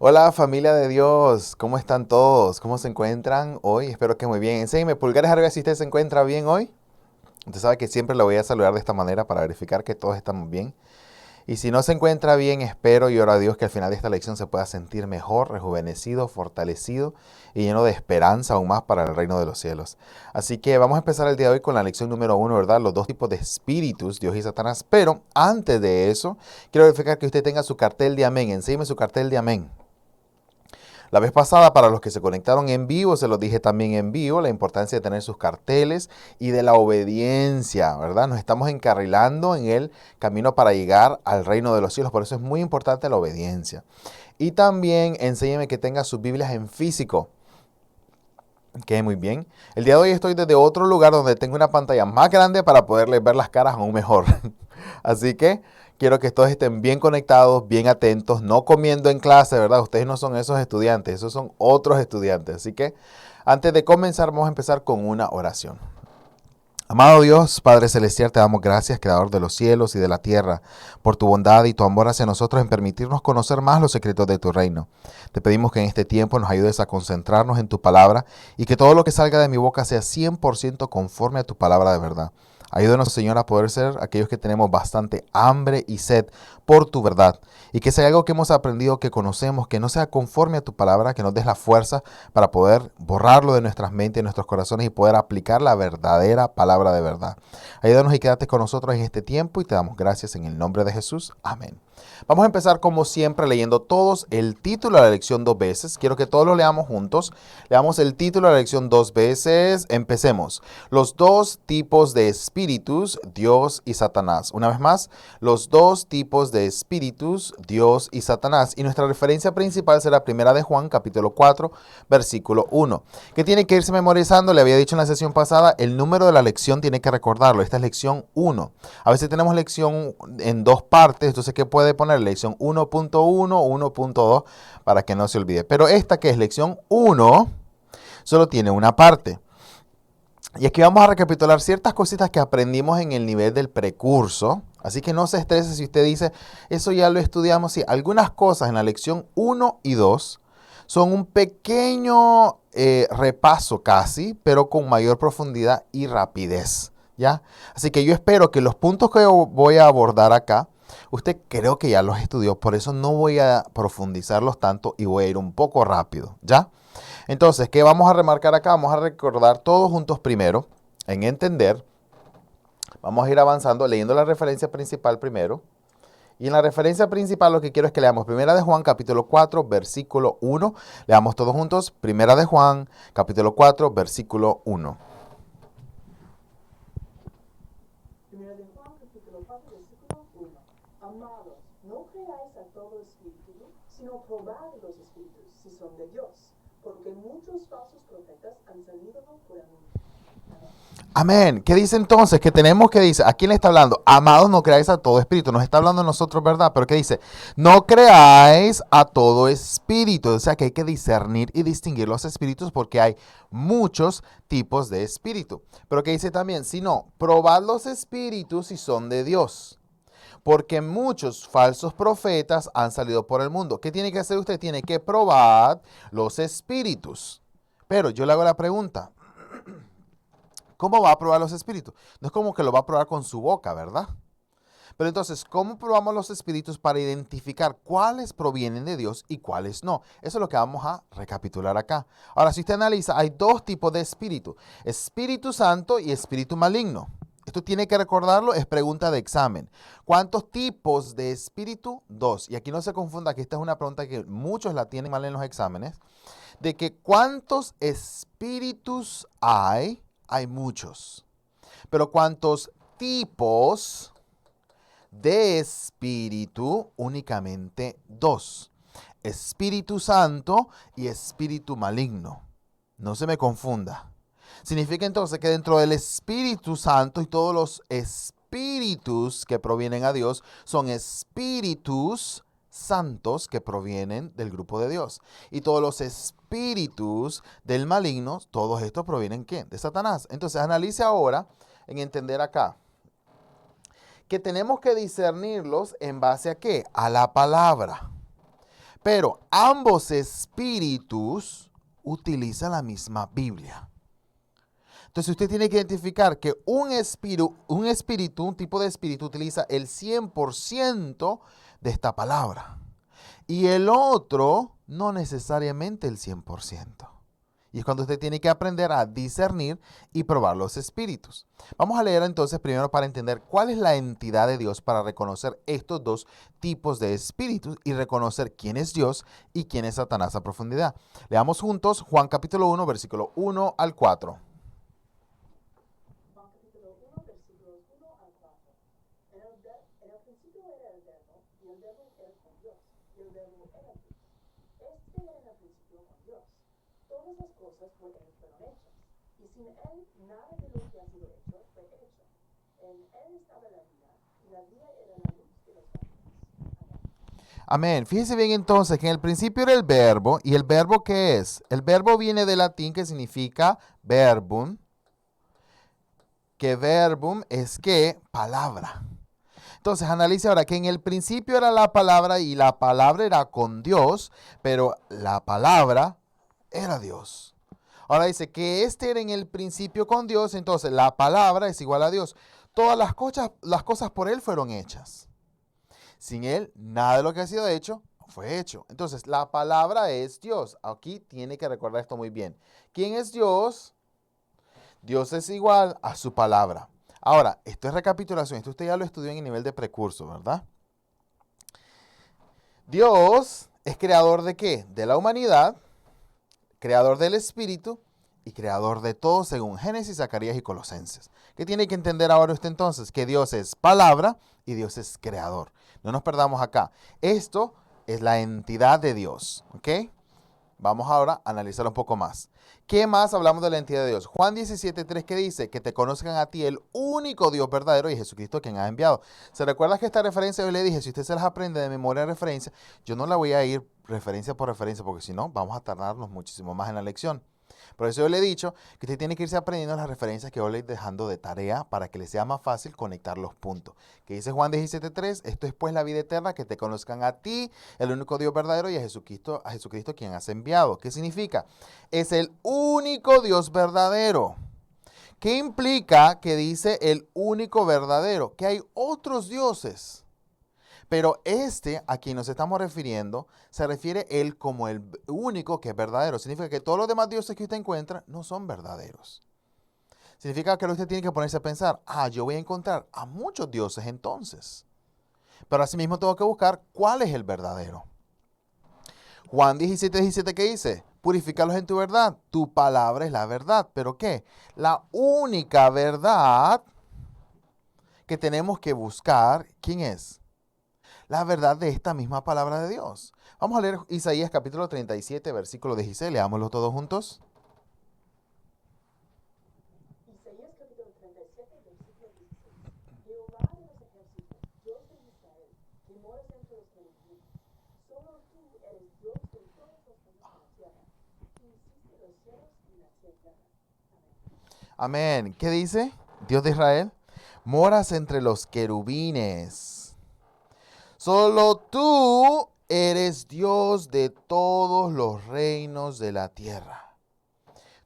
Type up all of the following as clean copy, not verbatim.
Hola familia de Dios, ¿cómo están todos? ¿Cómo se encuentran hoy? Espero que muy bien. Enséñeme pulgares arriba si usted se encuentra bien hoy. Usted sabe que siempre lo voy a saludar de esta manera para verificar que todos estamos bien. Y si no se encuentra bien, espero y oro a Dios que al final de esta lección se pueda sentir mejor, rejuvenecido, fortalecido y lleno de esperanza aún más para el reino de los cielos. Así que vamos a empezar el día de hoy con la lección número 1, ¿verdad? Los dos tipos de espíritus, Dios y Satanás. Pero antes de eso, quiero verificar que usted tenga su cartel de amén. Enséñeme su cartel de amén. La vez pasada, para los que se conectaron en vivo, se los dije también en vivo, la importancia de tener sus carteles y de la obediencia, ¿verdad? Nos estamos encarrilando en el camino para llegar al reino de los cielos, por eso es muy importante la obediencia. Y también enséñeme que tenga sus Biblias en físico. Que muy bien. El día de hoy estoy desde otro lugar donde tengo una pantalla más grande para poderles ver las caras aún mejor. Así que quiero que todos estén bien conectados, bien atentos, no comiendo en clase, ¿verdad? Ustedes no son esos estudiantes, esos son otros estudiantes. Así que antes de comenzar, vamos a empezar con una oración. Amado Dios, Padre Celestial, te damos gracias, Creador de los cielos y de la tierra, por tu bondad y tu amor hacia nosotros en permitirnos conocer más los secretos de tu reino. Te pedimos que en este tiempo nos ayudes a concentrarnos en tu palabra y que todo lo que salga de mi boca sea 100% conforme a tu palabra de verdad. Ayúdanos, Señor, a poder ser aquellos que tenemos bastante hambre y sed por tu verdad. Y que sea algo que hemos aprendido, que conocemos, que no sea conforme a tu palabra, que nos des la fuerza para poder borrarlo de nuestras mentes y nuestros corazones y poder aplicar la verdadera palabra de verdad. Ayúdanos y quédate con nosotros en este tiempo y te damos gracias en el nombre de Jesús. Amén. Vamos a empezar como siempre leyendo todos el título de la lección dos veces. Quiero que todos lo leamos juntos. Leamos el título de la lección dos veces. Empecemos. Los dos tipos de espíritus, Dios y Satanás. Una vez más, los dos tipos de espíritus, Dios y Satanás. Y nuestra referencia principal será Primera de Juan, capítulo 4, versículo 1. Que tiene que irse memorizando, le había dicho en la sesión pasada, el número de la lección tiene que recordarlo. Esta es lección 1. A veces tenemos lección en dos partes, entonces ¿qué puede poner? Lección 1.1, 1.2, para que no se olvide. Pero esta que es lección 1, solo tiene una parte. Y aquí vamos a recapitular ciertas cositas que aprendimos en el nivel del precurso. Así que no se estrese si usted dice, eso ya lo estudiamos. Sí, algunas cosas en la lección 1 y 2 son un pequeño repaso casi, pero con mayor profundidad y rapidez. ¿Ya? Así que yo espero que los puntos que voy a abordar acá, usted creo que ya los estudió, por eso no voy a profundizarlos tanto y voy a ir un poco rápido. ¿Ya? Entonces, ¿qué vamos a remarcar acá? Vamos a recordar todos juntos primero, en entender. Vamos a ir avanzando leyendo la referencia principal primero. Y en la referencia principal lo que quiero es que leamos Primera de Juan, capítulo 4, versículo 1. Leamos todos juntos. Primera de Juan, capítulo 4, versículo 1. Primera de Juan, capítulo 4, versículo 1. Amados, no creáis a todo espíritu, sino probad los espíritus, si son de Dios, porque muchos falsos profetas han salido por el mundo. Amén. ¿Qué dice entonces? Que tenemos que dice, ¿a quién le está hablando? Amados, no creáis a todo espíritu. Nos está hablando a nosotros, ¿verdad? Pero ¿qué dice? No creáis a todo espíritu. O sea que hay que discernir y distinguir los espíritus porque hay muchos tipos de espíritu. Pero ¿qué dice también? Si no, probad los espíritus si son de Dios. Porque muchos falsos profetas han salido por el mundo. ¿Qué tiene que hacer usted? Tiene que probar los espíritus. Pero yo le hago la pregunta. ¿Cómo va a probar los espíritus? No es como que lo va a probar con su boca, ¿verdad? Pero entonces, ¿cómo probamos los espíritus para identificar cuáles provienen de Dios y cuáles no? Eso es lo que vamos a recapitular acá. Ahora, si usted analiza, hay dos tipos de espíritu. Espíritu Santo y espíritu maligno. Esto tiene que recordarlo, es pregunta de examen. ¿Cuántos tipos de espíritu? Dos. Y aquí no se confunda que esta es una pregunta que muchos la tienen mal en los exámenes. De que ¿cuántos espíritus hay? Hay muchos. Pero ¿cuántos tipos de espíritu? Únicamente dos. Espíritu Santo y espíritu maligno. No se me confunda. Significa entonces que dentro del Espíritu Santo y todos los espíritus que provienen a Dios son espíritus santos que provienen del grupo de Dios. Y todos los espíritus del maligno, todos estos provienen ¿qué? De Satanás. Entonces analice ahora en entender acá que tenemos que discernirlos en base a ¿qué? A la palabra. Pero ambos espíritus utilizan la misma Biblia. Entonces usted tiene que identificar que un espíritu, un tipo de espíritu utiliza el 100% de esta palabra. Y el otro no necesariamente el 100%. Y es cuando usted tiene que aprender a discernir y probar los espíritus. Vamos a leer entonces primero para entender cuál es la entidad de Dios para reconocer estos dos tipos de espíritus y reconocer quién es Dios y quién es Satanás a profundidad. Leamos juntos Juan capítulo 1, versículo 1 al 4. Juan capítulo 1, versículos 1 al 4. En el principio era el verbo, y el verbo era con Dios, y el verbo era Dios. Este era en el principio con Dios. Todas las cosas por él fueron hechas, y sin él nada de lo que ha sido hecho fue hecho. En él estaba la vida, y la vida era la luz de los hombres. Amén. Fíjese bien entonces que en el principio era el verbo. ¿Y el verbo qué es? El verbo viene del latín que significa verbum. Que verbum es que palabra. Entonces analice ahora que en el principio era la palabra y la palabra era con Dios, pero la palabra era Dios. Ahora dice que este era en el principio con Dios, entonces la palabra es igual a Dios. Todas las cosas por Él fueron hechas. Sin Él, nada de lo que ha sido hecho fue hecho. Entonces, la palabra es Dios. Aquí tiene que recordar esto muy bien. ¿Quién es Dios? Dios es igual a su palabra. Ahora, esto es recapitulación. Esto usted ya lo estudió en el nivel de precurso, ¿verdad? Dios es creador de ¿qué? De la humanidad, creador del espíritu y creador de todo según Génesis, Zacarías y Colosenses. ¿Qué tiene que entender ahora usted entonces? Que Dios es palabra y Dios es creador. No nos perdamos acá. Esto es la entidad de Dios, ¿ok? Vamos ahora a analizarlo un poco más. ¿Qué más hablamos de la entidad de Dios? Juan 17:3 que dice que te conozcan a ti el único Dios verdadero y Jesucristo quien ha enviado. ¿Se recuerda que esta referencia yo le dije? Si usted se las aprende de memoria de referencia, yo no la voy a ir referencia por referencia porque si no vamos a tardarnos muchísimo más en la lección. Por eso yo le he dicho que usted tiene que irse aprendiendo las referencias que yo le estoy dejando de tarea para que le sea más fácil conectar los puntos. Que dice Juan 17:3, esto es pues la vida eterna, que te conozcan a ti, el único Dios verdadero, y a Jesucristo quien has enviado. ¿Qué significa? Es el único Dios verdadero. ¿Qué implica que dice el único verdadero? Que hay otros dioses. Pero este a quien nos estamos refiriendo, se refiere él como el único que es verdadero. Significa que todos los demás dioses que usted encuentra no son verdaderos. Significa que usted tiene que ponerse a pensar, yo voy a encontrar a muchos dioses entonces. Pero asimismo tengo que buscar cuál es el verdadero. Juan 17:17, ¿qué dice? Purifícalos en tu verdad. Tu palabra es la verdad. ¿Pero qué? La única verdad que tenemos que buscar, ¿quién es? La verdad de esta misma palabra de Dios. Vamos a leer Isaías capítulo 37, versículo 16. Leámoslo todos juntos. Isaías capítulo 37, versículo 16. Jehová de los ejércitos, Dios de Israel, que moras entre los querubines. Solo tú eres Dios de todas las cosas de la tierra. Tú hiciste los cielos y la tierra. Amén. Amén. ¿Qué dice? Dios de Israel. Moras entre los querubines. Solo tú eres Dios de todos los reinos de la tierra.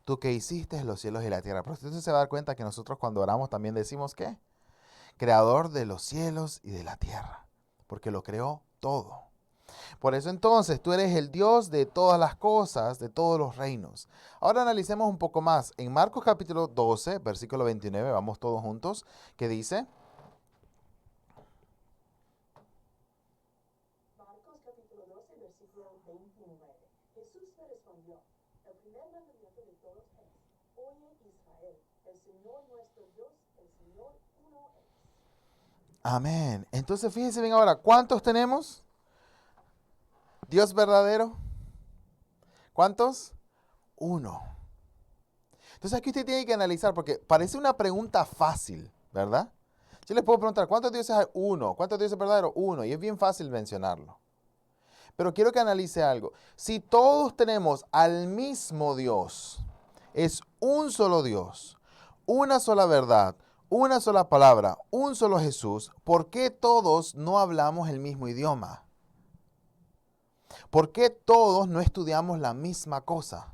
Tú que hiciste los cielos y la tierra. Pero usted se va a dar cuenta que nosotros cuando oramos también decimos ¿qué? Creador de los cielos y de la tierra. Porque lo creó todo. Por eso entonces tú eres el Dios de todas las cosas, de todos los reinos. Ahora analicemos un poco más. En Marcos capítulo 12, versículo 29, vamos todos juntos, que dice... Marcos capítulo 12, versículo 29. Jesús le respondió, el primer mandamiento de todos es, oye Israel, el Señor nuestro Dios, el Señor uno es. Amén. Entonces fíjense bien ahora, ¿cuántos tenemos? Dios verdadero. ¿Cuántos? Uno. Entonces aquí usted tiene que analizar, porque parece una pregunta fácil, ¿verdad? Yo les puedo preguntar, ¿cuántos dioses hay? Uno. ¿Cuántos dioses verdaderos? Uno. Y es bien fácil mencionarlo. Pero quiero que analice algo. Si todos tenemos al mismo Dios, es un solo Dios, una sola verdad, una sola palabra, un solo Jesús, ¿por qué todos no hablamos el mismo idioma? ¿Por qué todos no estudiamos la misma cosa?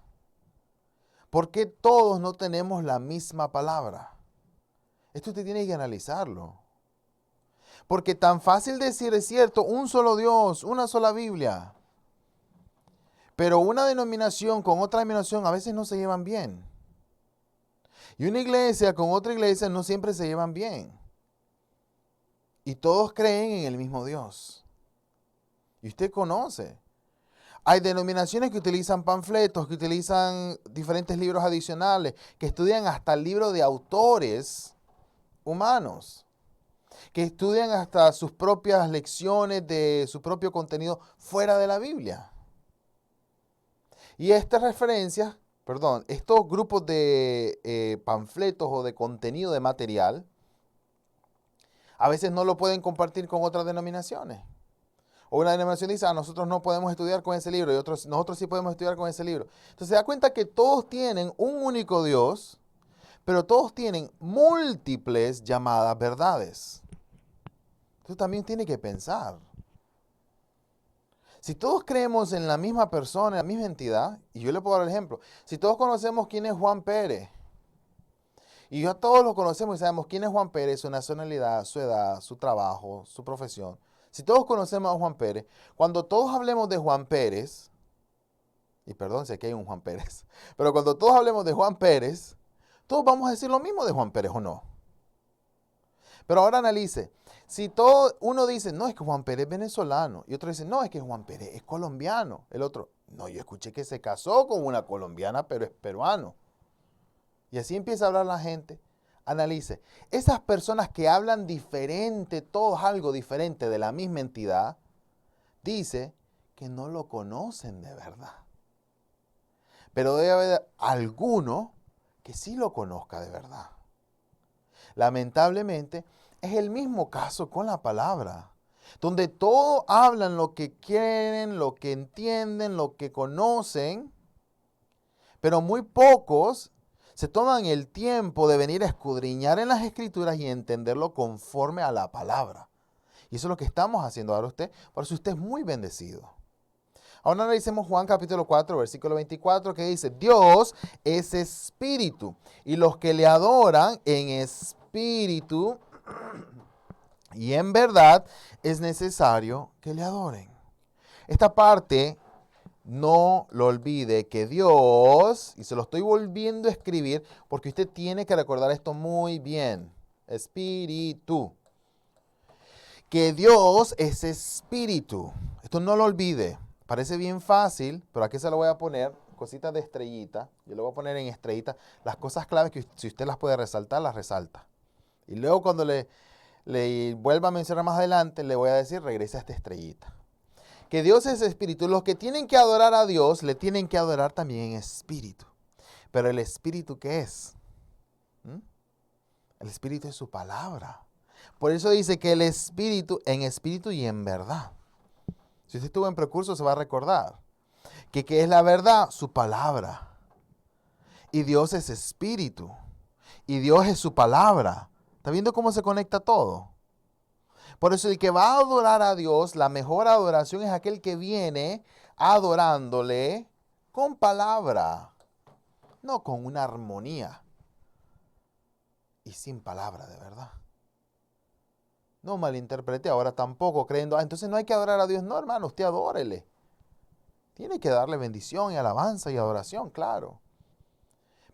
¿Por qué todos no tenemos la misma palabra? Esto usted tiene que analizarlo. Porque tan fácil decir, es cierto, un solo Dios, una sola Biblia. Pero una denominación con otra denominación a veces no se llevan bien. Y una iglesia con otra iglesia no siempre se llevan bien. Y todos creen en el mismo Dios. Y usted conoce. Hay denominaciones que utilizan panfletos, que utilizan diferentes libros adicionales, que estudian hasta el libro de autores humanos, que estudian hasta sus propias lecciones de su propio contenido fuera de la Biblia. Y estas referencias, estos grupos de panfletos o de contenido de material, a veces no lo pueden compartir con otras denominaciones. O una denominación dice, nosotros no podemos estudiar con ese libro, y nosotros sí podemos estudiar con ese libro. Entonces se da cuenta que todos tienen un único Dios, pero todos tienen múltiples llamadas verdades. Entonces también tiene que pensar. Si todos creemos en la misma persona, en la misma entidad, y yo le puedo dar el ejemplo, si todos conocemos quién es Juan Pérez, y ya todos lo conocemos y sabemos quién es Juan Pérez, su nacionalidad, su edad, su trabajo, su profesión. Si todos conocemos a Juan Pérez, cuando todos hablemos de Juan Pérez, y perdón si aquí hay un Juan Pérez, pero cuando todos hablemos de Juan Pérez, todos vamos a decir lo mismo de Juan Pérez, ¿o no? Pero ahora analice, si uno dice, no, es que Juan Pérez es venezolano, y otro dice, no, es que Juan Pérez es colombiano, el otro, no, yo escuché que se casó con una colombiana, pero es peruano. Y así empieza a hablar la gente. Analice, esas personas que hablan diferente, todos algo diferente de la misma entidad, dice que no lo conocen de verdad. Pero debe haber alguno que sí lo conozca de verdad. Lamentablemente, es el mismo caso con la palabra, donde todos hablan lo que quieren, lo que entienden, lo que conocen, pero muy pocos se toman el tiempo de venir a escudriñar en las escrituras y entenderlo conforme a la palabra. Y eso es lo que estamos haciendo ahora usted, por eso usted es muy bendecido. Ahora analicemos Juan capítulo 4, versículo 24, que dice, Dios es espíritu, y los que le adoran en espíritu y en verdad es necesario que le adoren. Esta parte no lo olvide, que Dios, y se lo estoy volviendo a escribir porque usted tiene que recordar esto muy bien, espíritu, que Dios es espíritu. Esto no lo olvide. Parece bien fácil, pero aquí se lo voy a poner, cositas de estrellita. Yo le voy a poner en estrellita las cosas claves que si usted las puede resaltar, las resalta. Y luego cuando le vuelva a mencionar más adelante, le voy a decir, regrese a esta estrellita. Que Dios es espíritu. Los que tienen que adorar a Dios, le tienen que adorar también en espíritu. Pero el espíritu, ¿qué es? El espíritu es su palabra. Por eso dice que el espíritu, en espíritu y en verdad. Si usted estuvo en precurso, se va a recordar. Que ¿qué es la verdad? Su palabra. Y Dios es espíritu. Y Dios es su palabra. ¿Está viendo cómo se conecta todo? Por eso el que va a adorar a Dios, la mejor adoración es aquel que viene adorándole con palabra, no con una armonía y sin palabra de verdad. No malinterprete ahora tampoco creyendo, entonces no hay que adorar a Dios. No, hermano, usted adórele. Tiene que darle bendición y alabanza y adoración, claro.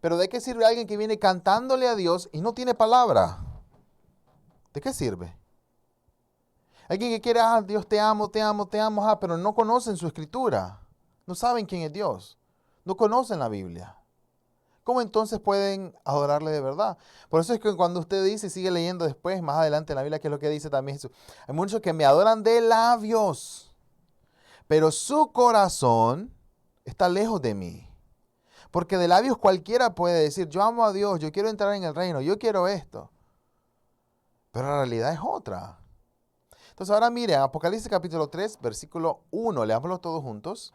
Pero ¿de qué sirve alguien que viene cantándole a Dios y no tiene palabra? ¿De qué sirve? Alguien que quiere, Dios te amo, te amo, te amo, pero no conocen su escritura. No saben quién es Dios. No conocen la Biblia. ¿Cómo entonces pueden adorarle de verdad? Por eso es que cuando usted dice, sigue leyendo después, más adelante en la Biblia, que es lo que dice también Jesús. Hay muchos que me adoran de labios, pero su corazón está lejos de mí. Porque de labios cualquiera puede decir, yo amo a Dios, yo quiero entrar en el reino, yo quiero esto. Pero la realidad es otra. Entonces ahora miren, Apocalipsis capítulo 3, versículo 1, leámoslo todos juntos.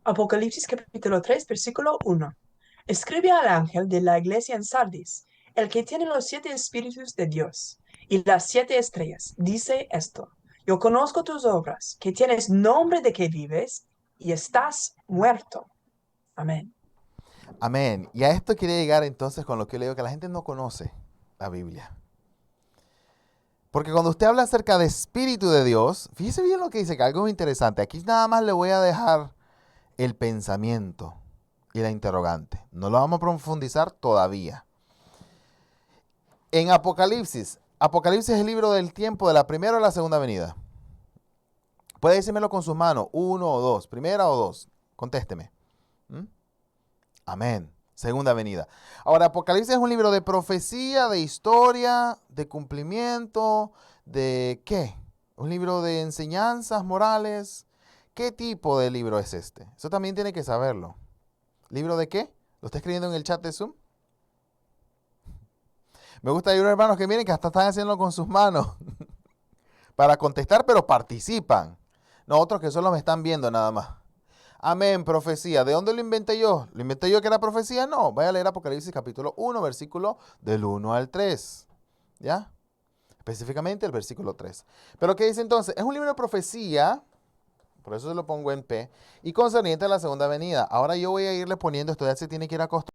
Apocalipsis capítulo 3, versículo 1. Escribe al ángel de la iglesia en Sardis, el que tiene los 7 espíritus de Dios y las 7 estrellas. Dice esto: Yo conozco tus obras, que tienes nombre de que vives y estás muerto. Amén. Amén. Y a esto quería llegar entonces con lo que yo le digo, que la gente no conoce la Biblia. Porque cuando usted habla acerca de Espíritu de Dios, fíjese bien lo que dice, que algo interesante. Aquí nada más le voy a dejar el pensamiento y la interrogante. No lo vamos a profundizar todavía. En Apocalipsis, Apocalipsis es el libro del tiempo de la primera o la segunda venida. Puede decírmelo con sus manos, uno o dos, primera o dos. Contésteme. ¿Mm? Amén. Segunda venida. Ahora, Apocalipsis es un libro de profecía, de historia, de cumplimiento, de ¿qué? Un libro de enseñanzas morales. ¿Qué tipo de libro es este? Eso también tiene que saberlo. ¿Libro de qué? ¿Lo está escribiendo en el chat de Zoom? Me gusta, hay unos hermanos que miren que hasta están haciendo con sus manos para contestar, pero participan. No, otros que solo me están viendo nada más. Amén, profecía. ¿De dónde lo inventé yo? ¿Lo inventé yo que era profecía? No. Vaya a leer Apocalipsis capítulo 1, versículo del 1 al 3. ¿Ya? Específicamente el versículo 3. Pero ¿qué dice entonces? Es un libro de profecía, por eso se lo pongo en P, y concerniente a la segunda venida. Ahora yo voy a irle poniendo, esto ya se tiene que ir acostumbrando.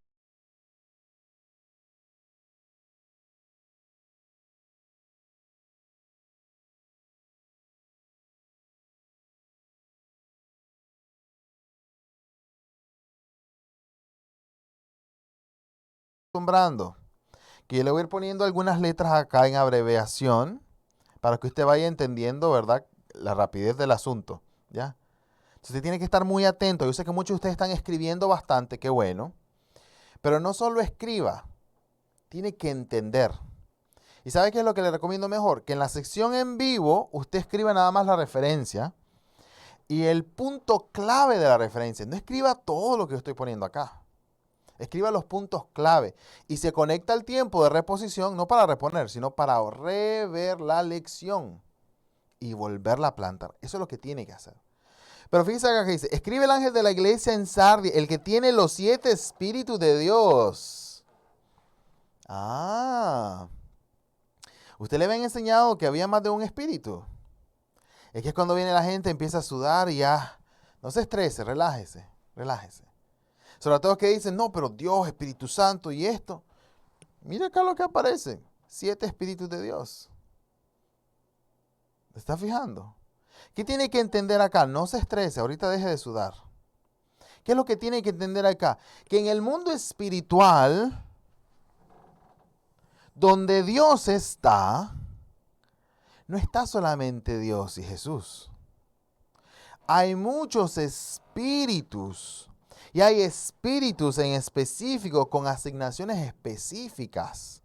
Que yo le voy a ir poniendo algunas letras acá en abreviación para que usted vaya entendiendo, ¿verdad? La rapidez del asunto, ¿ya? Entonces usted tiene que estar muy atento. Yo sé que muchos de ustedes están escribiendo bastante, qué bueno. Pero no solo escriba, tiene que entender. ¿Y sabe qué es lo que le recomiendo mejor? Que en la sección en vivo usted escriba nada más la referencia y el punto clave de la referencia. No escriba todo lo que yo estoy poniendo acá. Escriba los puntos clave y se conecta al tiempo de reposición, no para reponer, sino para rever la lección y volverla a plantar. Eso es lo que tiene que hacer. Pero fíjense acá que dice, escribe el ángel de la iglesia en Sardi, el que tiene los 7 espíritus de Dios. Ah, ¿usted le habían enseñado que había más de un espíritu? Es que cuando viene la gente empieza a sudar y ya, no se estrese, relájese, relájese. Sobre todo que dicen, no, pero Dios, Espíritu Santo y esto. Mira acá lo que aparece, 7 espíritus de Dios. ¿Se está fijando? ¿Qué tiene que entender acá? No se estrese, ahorita deje de sudar. ¿Qué es lo que tiene que entender acá? Que en el mundo espiritual, donde Dios está, no está solamente Dios y Jesús. Hay muchos espíritus y hay espíritus en específico con asignaciones específicas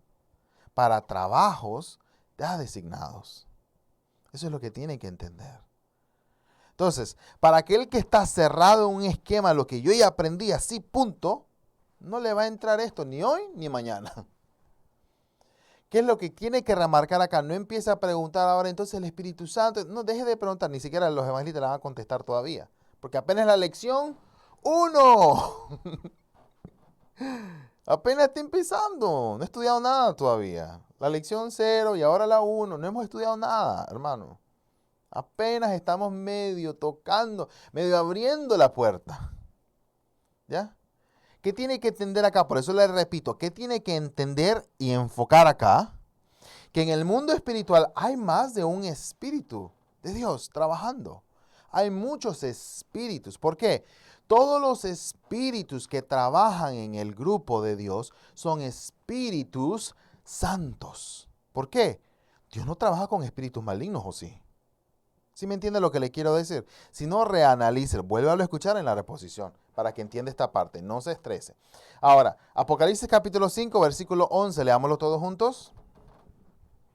para trabajos ya designados. Eso es lo que tiene que entender. Entonces, para aquel que está cerrado en un esquema, lo que yo ya aprendí así, punto, no le va a entrar esto ni hoy ni mañana. ¿Qué es lo que tiene que remarcar acá? No empiece a preguntar ahora entonces el Espíritu Santo. No, deje de preguntar, ni siquiera los evangelistas le van a contestar todavía. Porque apenas la lección 1. Apenas está empezando. No he estudiado nada todavía. La lección 0 y ahora la 1. No hemos estudiado nada, hermano. Apenas estamos medio tocando, medio abriendo la puerta. ¿Ya? ¿Qué tiene que entender acá? Por eso le repito, ¿qué tiene que entender y enfocar acá? Que en el mundo espiritual hay más de un espíritu de Dios trabajando. Hay muchos espíritus. ¿Por qué? Todos los espíritus que trabajan en el grupo de Dios son espíritus santos. ¿Por qué? Dios no trabaja con espíritus malignos, ¿o sí? ¿Sí me entiende lo que le quiero decir? Si no, reanalice, vuélvalo a escuchar en la reposición para que entienda esta parte, no se estrese. Ahora, Apocalipsis capítulo 5, versículo 11, leámoslo todos juntos.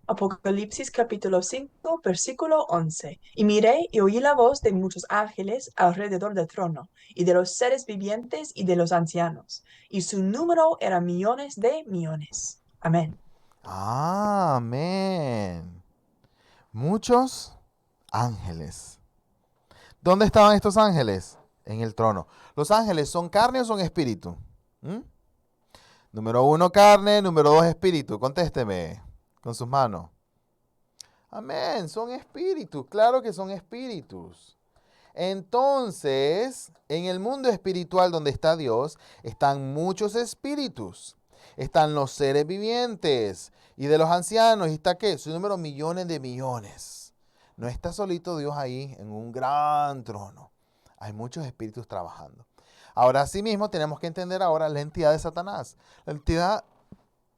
Apocalipsis capítulo 5, versículo 11. Y miré y oí la voz de muchos ángeles alrededor del trono, y de los seres vivientes y de los ancianos, y su número era millones de millones. Amén. Amén. Muchos ángeles. ¿Dónde estaban estos ángeles? En el trono. ¿Los ángeles son carne o son espíritu? ¿Mm? Número 1, carne. Número 2, espíritu. Contésteme con sus manos. Amén, son espíritus, claro que son espíritus. Entonces, en el mundo espiritual donde está Dios, están muchos espíritus. Están los seres vivientes y de los ancianos. ¿Y está qué? Su número millones de millones. No está solito Dios ahí en un gran trono. Hay muchos espíritus trabajando. Ahora, asimismo, tenemos que entender ahora la entidad de Satanás. La entidad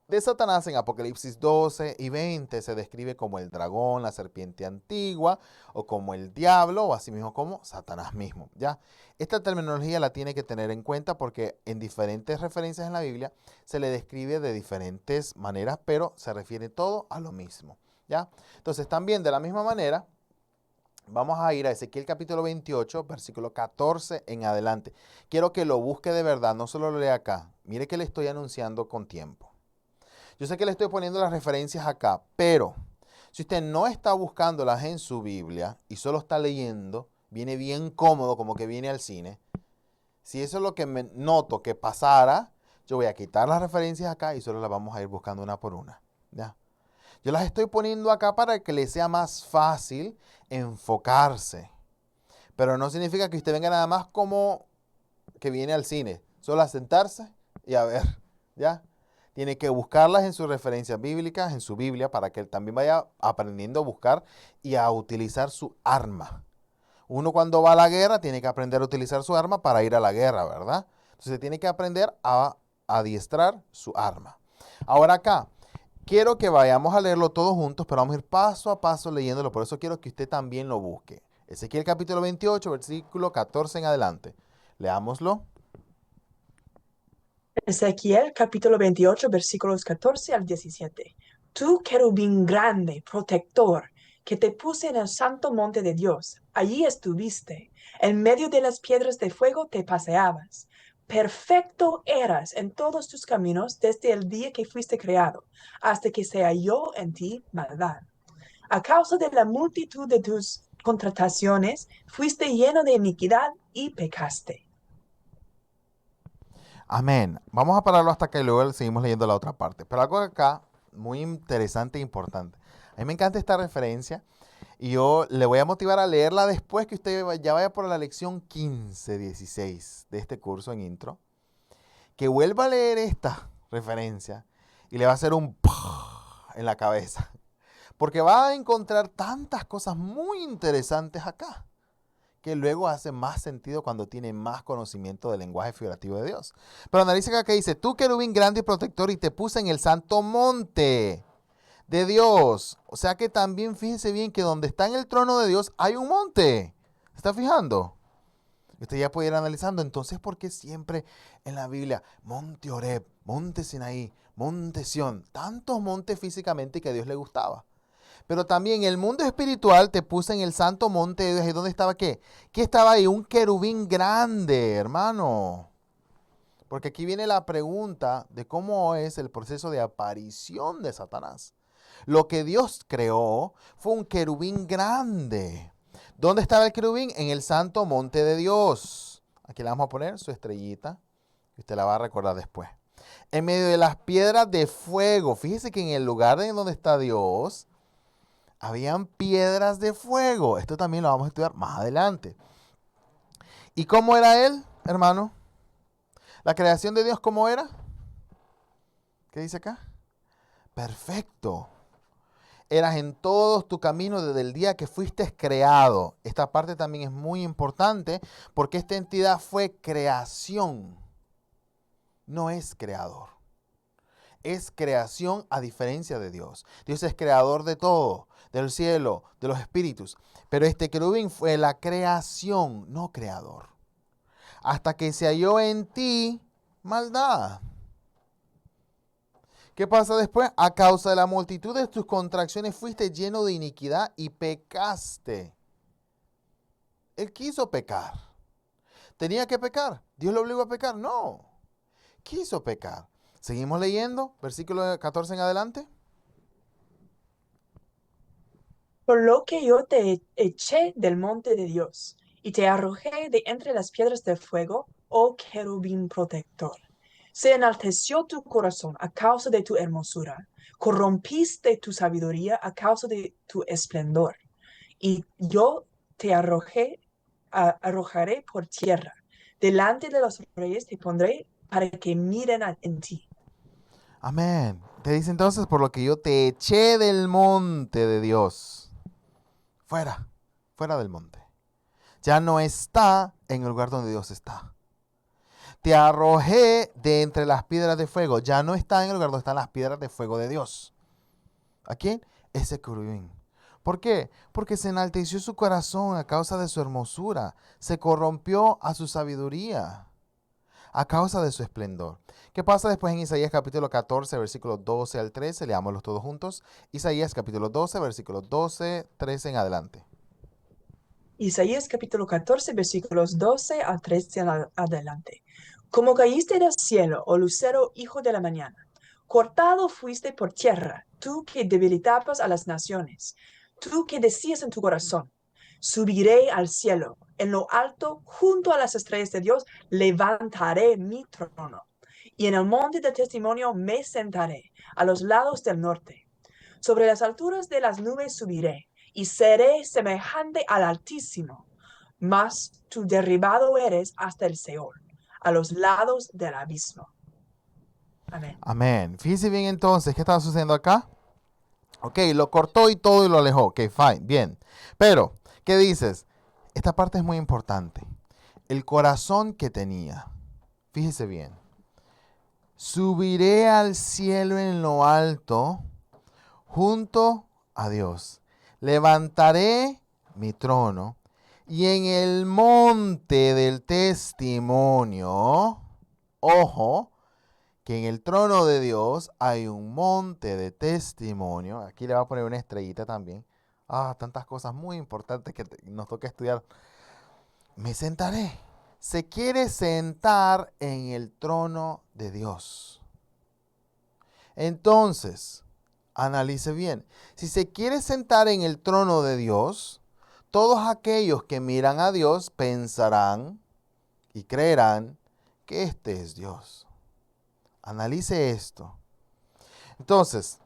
de Satanás en Apocalipsis 12 y 20 se describe como el dragón, la serpiente antigua, o como el diablo, o asimismo como Satanás mismo, ¿ya? Esta terminología la tiene que tener en cuenta porque en diferentes referencias en la Biblia se le describe de diferentes maneras, pero se refiere todo a lo mismo, ¿ya? Entonces, también de la misma manera, vamos a ir a Ezequiel capítulo 28, versículo 14 en adelante. Quiero que lo busque de verdad, no solo lo lea acá. Mire que le estoy anunciando con tiempo. Yo sé que le estoy poniendo las referencias acá, pero si usted no está buscándolas en su Biblia y solo está leyendo, viene bien cómodo como que viene al cine. Si eso es lo que me noto que pasara, yo voy a quitar las referencias acá y solo las vamos a ir buscando una por una. ¿Ya? Yo las estoy poniendo acá para que le sea más fácil enfocarse. Pero no significa que usted venga nada más como que viene al cine, solo a sentarse y a ver. ¿Ya? Tiene que buscarlas en sus referencias bíblicas, en su Biblia, para que él también vaya aprendiendo a buscar y a utilizar su arma. Uno cuando va a la guerra tiene que aprender a utilizar su arma para ir a la guerra, ¿verdad? Entonces tiene que aprender a adiestrar su arma. Ahora acá, quiero que vayamos a leerlo todos juntos, pero vamos a ir paso a paso leyéndolo. Por eso quiero que usted también lo busque. Ezequiel capítulo 28, versículo 14 en adelante. Leámoslo. Ezequiel capítulo 28 versículos 14 al 17. Tú, querubín grande, protector, que te puse en el santo monte de Dios, allí estuviste, en medio de las piedras de fuego te paseabas. Perfecto eras en todos tus caminos desde el día que fuiste creado, hasta que se halló en ti maldad. A causa de la multitud de tus contrataciones, fuiste lleno de iniquidad y pecaste. Amén. Vamos a pararlo hasta que luego seguimos leyendo la otra parte. Pero algo acá muy interesante e importante. A mí me encanta esta referencia y yo le voy a motivar a leerla después que usted ya vaya por la lección 15, 16 de este curso en intro. Que vuelva a leer esta referencia y le va a hacer un en la cabeza. Porque va a encontrar tantas cosas muy interesantes acá que luego hace más sentido cuando tiene más conocimiento del lenguaje figurativo de Dios. Pero analiza acá que dice, tú querubín grande y protector y te puse en el santo monte de Dios. O sea que también fíjese bien que donde está en el trono de Dios hay un monte. ¿Se está fijando? Usted ya puede ir analizando. Entonces, ¿por qué siempre en la Biblia, monte Oreb, monte Sinaí, monte Sión? Tantos montes físicamente que a Dios le gustaba. Pero también el mundo espiritual te puse en el santo monte de Dios. ¿Y dónde estaba qué? ¿Qué estaba ahí? Un querubín grande, hermano. Porque aquí viene la pregunta de cómo es el proceso de aparición de Satanás. Lo que Dios creó fue un querubín grande. ¿Dónde estaba el querubín? En el santo monte de Dios. Aquí le vamos a poner su estrellita, que usted la va a recordar después. En medio de las piedras de fuego. Fíjese que en el lugar en donde está Dios, habían piedras de fuego. Esto también lo vamos a estudiar más adelante. ¿Y cómo era él, hermano? La creación de Dios, ¿cómo era? ¿Qué dice acá? Perfecto. Eras en todos tu camino desde el día que fuiste creado. Esta parte también es muy importante porque esta entidad fue creación, no es creador. Es creación a diferencia de Dios. Dios es creador de todo, del cielo, de los espíritus. Pero este querubín fue la creación, no creador. Hasta que se halló en ti maldad. ¿Qué pasa después? A causa de la multitud de tus contracciones fuiste lleno de iniquidad y pecaste. Él quiso pecar. ¿Tenía que pecar? ¿Dios lo obligó a pecar? No. Quiso pecar. Seguimos leyendo, versículo 14 en adelante. Por lo que yo te eché del monte de Dios y te arrojé de entre las piedras de fuego, oh querubín protector. Se enalteció tu corazón a causa de tu hermosura. Corrompiste tu sabiduría a causa de tu esplendor. Y yo te arrojaré por tierra. Delante de los reyes te pondré para que miren en ti. Amén. Te dice entonces, por lo que yo te eché del monte de Dios. Fuera, fuera del monte. Ya no está en el lugar donde Dios está. Te arrojé de entre las piedras de fuego. Ya no está en el lugar donde están las piedras de fuego de Dios. ¿A quién? Ese querubín. ¿Por qué? Porque se enalteció su corazón a causa de su hermosura. Se corrompió a su sabiduría a causa de su esplendor. ¿Qué pasa después en Isaías capítulo 14, versículos 12 al 13? Leámoslos todos juntos. Isaías capítulo 12, versículos 12, 13 en adelante. Isaías capítulo 14, versículos 12 a 13 adelante. Como caíste del cielo, oh lucero, hijo de la mañana, cortado fuiste por tierra, tú que debilitabas a las naciones, tú que decías en tu corazón, subiré al cielo, en lo alto, junto a las estrellas de Dios, levantaré mi trono, y en el monte del testimonio me sentaré, a los lados del norte. Sobre las alturas de las nubes subiré, y seré semejante al Altísimo, mas tú derribado eres hasta el Seol, a los lados del abismo. Amén. Amén. Fíjese bien entonces, ¿qué estaba sucediendo acá? Ok, lo cortó y todo y lo alejó. Ok, fine, bien. Pero, ¿qué dices? Esta parte es muy importante. El corazón que tenía. Fíjese bien. Subiré al cielo en lo alto junto a Dios. Levantaré mi trono y en el monte del testimonio, ojo, que en el trono de Dios hay un monte de testimonio. Aquí le voy a poner una estrellita también. Ah, tantas cosas muy importantes que nos toca estudiar. Me sentaré. Se quiere sentar en el trono de Dios. Entonces, analice bien. Si se quiere sentar en el trono de Dios, todos aquellos que miran a Dios pensarán y creerán que este es Dios. Analice esto. Entonces,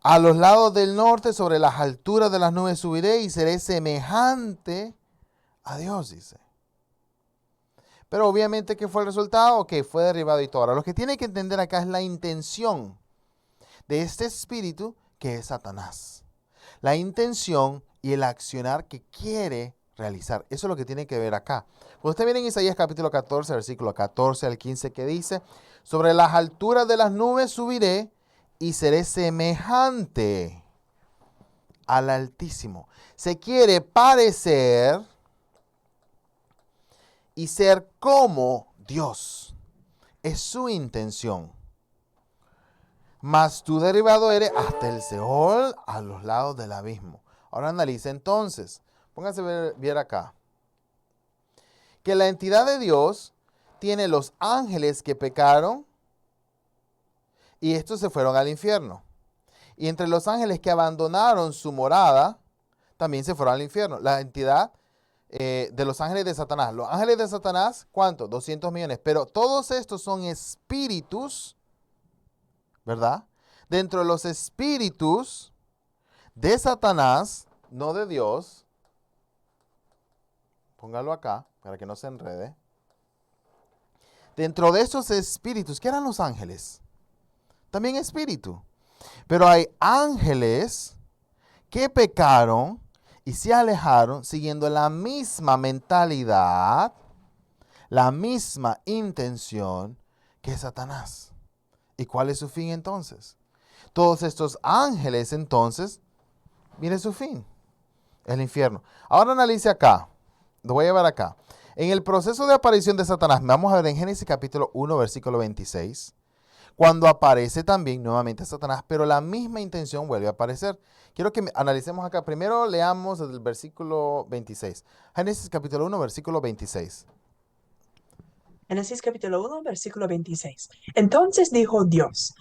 a los lados del norte, sobre las alturas de las nubes subiré y seré semejante a Dios, dice. Pero obviamente, ¿qué fue el resultado? Que fue derribado y todo. Ahora, lo que tiene que entender acá es la intención de este espíritu que es Satanás. La intención y el accionar que quiere realizar. Eso es lo que tiene que ver acá. Cuando usted viene en Isaías capítulo 14, versículo 14 al 15, que dice, sobre las alturas de las nubes subiré y seré semejante al Altísimo. Se quiere parecer y ser como Dios. Es su intención. Mas tú derribado eres hasta el Seol, a los lados del abismo. Ahora analice entonces. Póngase a ver acá. Que la entidad de Dios tiene los ángeles que pecaron y estos se fueron al infierno. Y entre los ángeles que abandonaron su morada, también se fueron al infierno. La entidad de los ángeles de Satanás. Los ángeles de Satanás, ¿cuánto? 200 millones. Pero todos estos son espíritus, ¿verdad? Dentro de los espíritus de Satanás, no de Dios. Póngalo acá para que no se enrede. Dentro de esos espíritus, ¿qué eran los ángeles? También espíritu. Pero hay ángeles que pecaron y se alejaron siguiendo la misma mentalidad, la misma intención que Satanás. ¿Y cuál es su fin entonces? Todos estos ángeles entonces, mire su fin, el infierno. Ahora analice acá, lo voy a llevar acá. En el proceso de aparición de Satanás, vamos a ver en Génesis capítulo 1, versículo 26, cuando aparece también nuevamente Satanás, pero la misma intención vuelve a aparecer. Quiero que analicemos acá. Primero leamos desde el versículo 26. Génesis capítulo 1, versículo 26. Génesis capítulo 1, versículo 26. Entonces dijo Dios,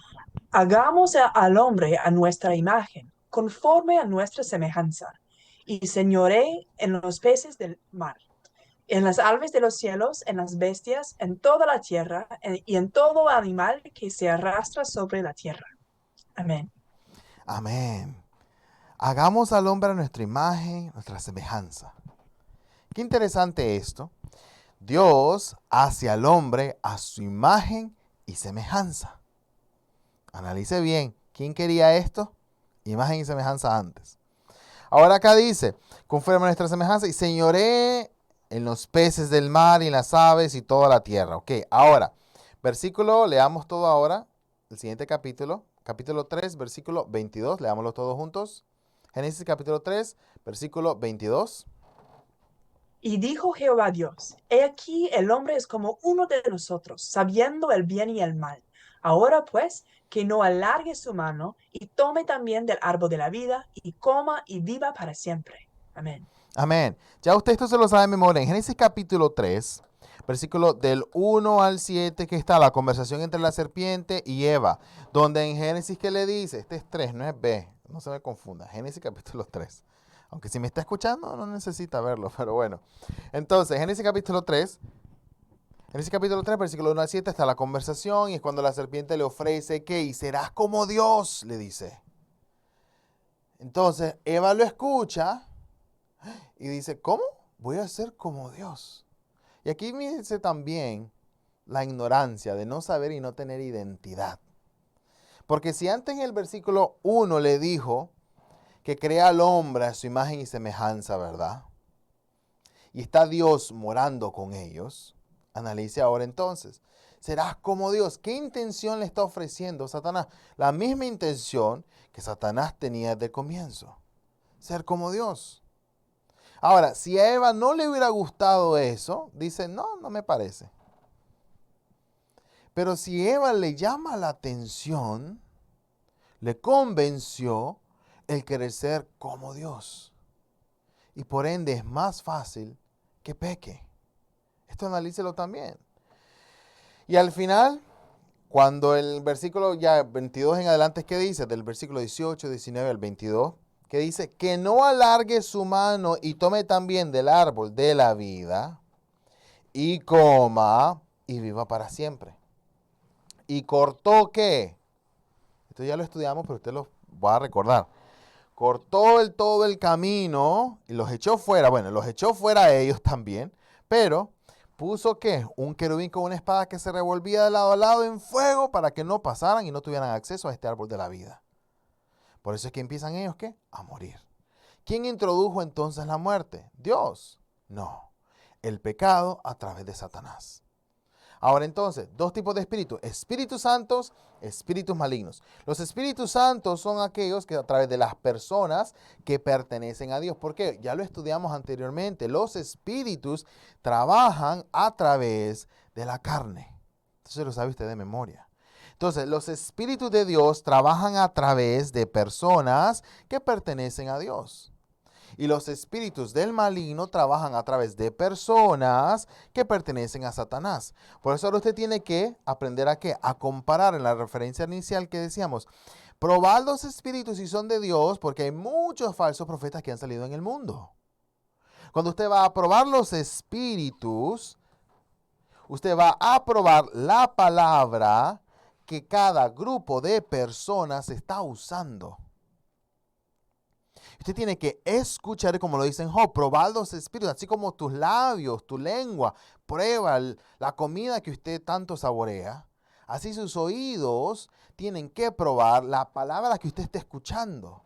hagamos al hombre a nuestra imagen, conforme a nuestra semejanza, y señoré en los peces del mar, en las aves de los cielos, en las bestias, en toda la tierra, y en todo animal que se arrastra sobre la tierra. Amén. Amén. Hagamos al hombre a nuestra imagen, nuestra semejanza. Qué interesante esto. Dios hace al hombre a su imagen y semejanza. Analice bien, ¿quién quería esto? Imagen y semejanza antes. Ahora acá dice, conforme a nuestra semejanza y señoré en los peces del mar y en las aves y toda la tierra. Ok, ahora, versículo, leamos todo ahora, el siguiente capítulo, capítulo 3, versículo 22, leámoslo todos juntos. Génesis capítulo 3, versículo 22. Y dijo Jehová Dios, he aquí el hombre es como uno de nosotros, sabiendo el bien y el mal. Ahora pues, que no alargue su mano y tome también del árbol de la vida y coma y viva para siempre. Amén. Amén. Ya usted esto se lo sabe de memoria. En Génesis capítulo 3, versículo del 1 al 7, que está la conversación entre la serpiente y Eva. Donde en Génesis, ¿qué le dice? Este es 3, no es B. No se me confunda. Génesis capítulo 3. Aunque si me está escuchando, no necesita verlo, pero bueno. Entonces, Génesis capítulo 3, versículo 1 al 7, está la conversación y es cuando la serpiente le ofrece que y serás como Dios, le dice. Entonces, Eva lo escucha y dice, ¿cómo? Voy a ser como Dios. Y aquí me dice también la ignorancia de no saber y no tener identidad. Porque si antes en el versículo 1 le dijo que crea al hombre a su imagen y semejanza, ¿verdad? Y está Dios morando con ellos. Analice ahora entonces. Serás como Dios. ¿Qué intención le está ofreciendo Satanás? La misma intención que Satanás tenía desde el comienzo. Ser como Dios. Ahora, si a Eva no le hubiera gustado eso, dice, no, no me parece. Pero si Eva le llama la atención, le convenció el querer ser como Dios. Y por ende es más fácil que peque. Esto analícelo también. Y al final, cuando el versículo ya 22 en adelante, ¿qué dice? Del versículo 18, 19 al 22, que dice, que no alargue su mano y tome también del árbol de la vida y coma y viva para siempre. ¿Y cortó qué? Esto ya lo estudiamos, pero usted lo va a recordar. Cortó todo el camino y los echó fuera. Bueno, los echó fuera a ellos también, pero puso ¿qué? Un querubín con una espada que se revolvía de lado a lado en fuego para que no pasaran y no tuvieran acceso a este árbol de la vida. Por eso es que empiezan ellos ¿qué? A morir. ¿Quién introdujo entonces la muerte? ¿Dios? No. El pecado a través de Satanás. Ahora entonces, dos tipos de espíritus, espíritus santos, espíritus malignos. Los espíritus santos son aquellos que a través de las personas que pertenecen a Dios. ¿Por qué? Ya lo estudiamos anteriormente. Los espíritus trabajan a través de la carne. Entonces lo sabe usted de memoria. Entonces, los espíritus de Dios trabajan a través de personas que pertenecen a Dios. Y los espíritus del maligno trabajan a través de personas que pertenecen a Satanás. Por eso ahora usted tiene que aprender a qué? A comparar en la referencia inicial que decíamos. Probar los espíritus si son de Dios, porque hay muchos falsos profetas que han salido en el mundo. Cuando usted va a probar los espíritus, usted va a probar la palabra que cada grupo de personas está usando. Usted tiene que escuchar, como lo dicen Job, probar los espíritus, así como tus labios, tu lengua, prueba la comida que usted tanto saborea. Así sus oídos tienen que probar la palabra que usted está escuchando.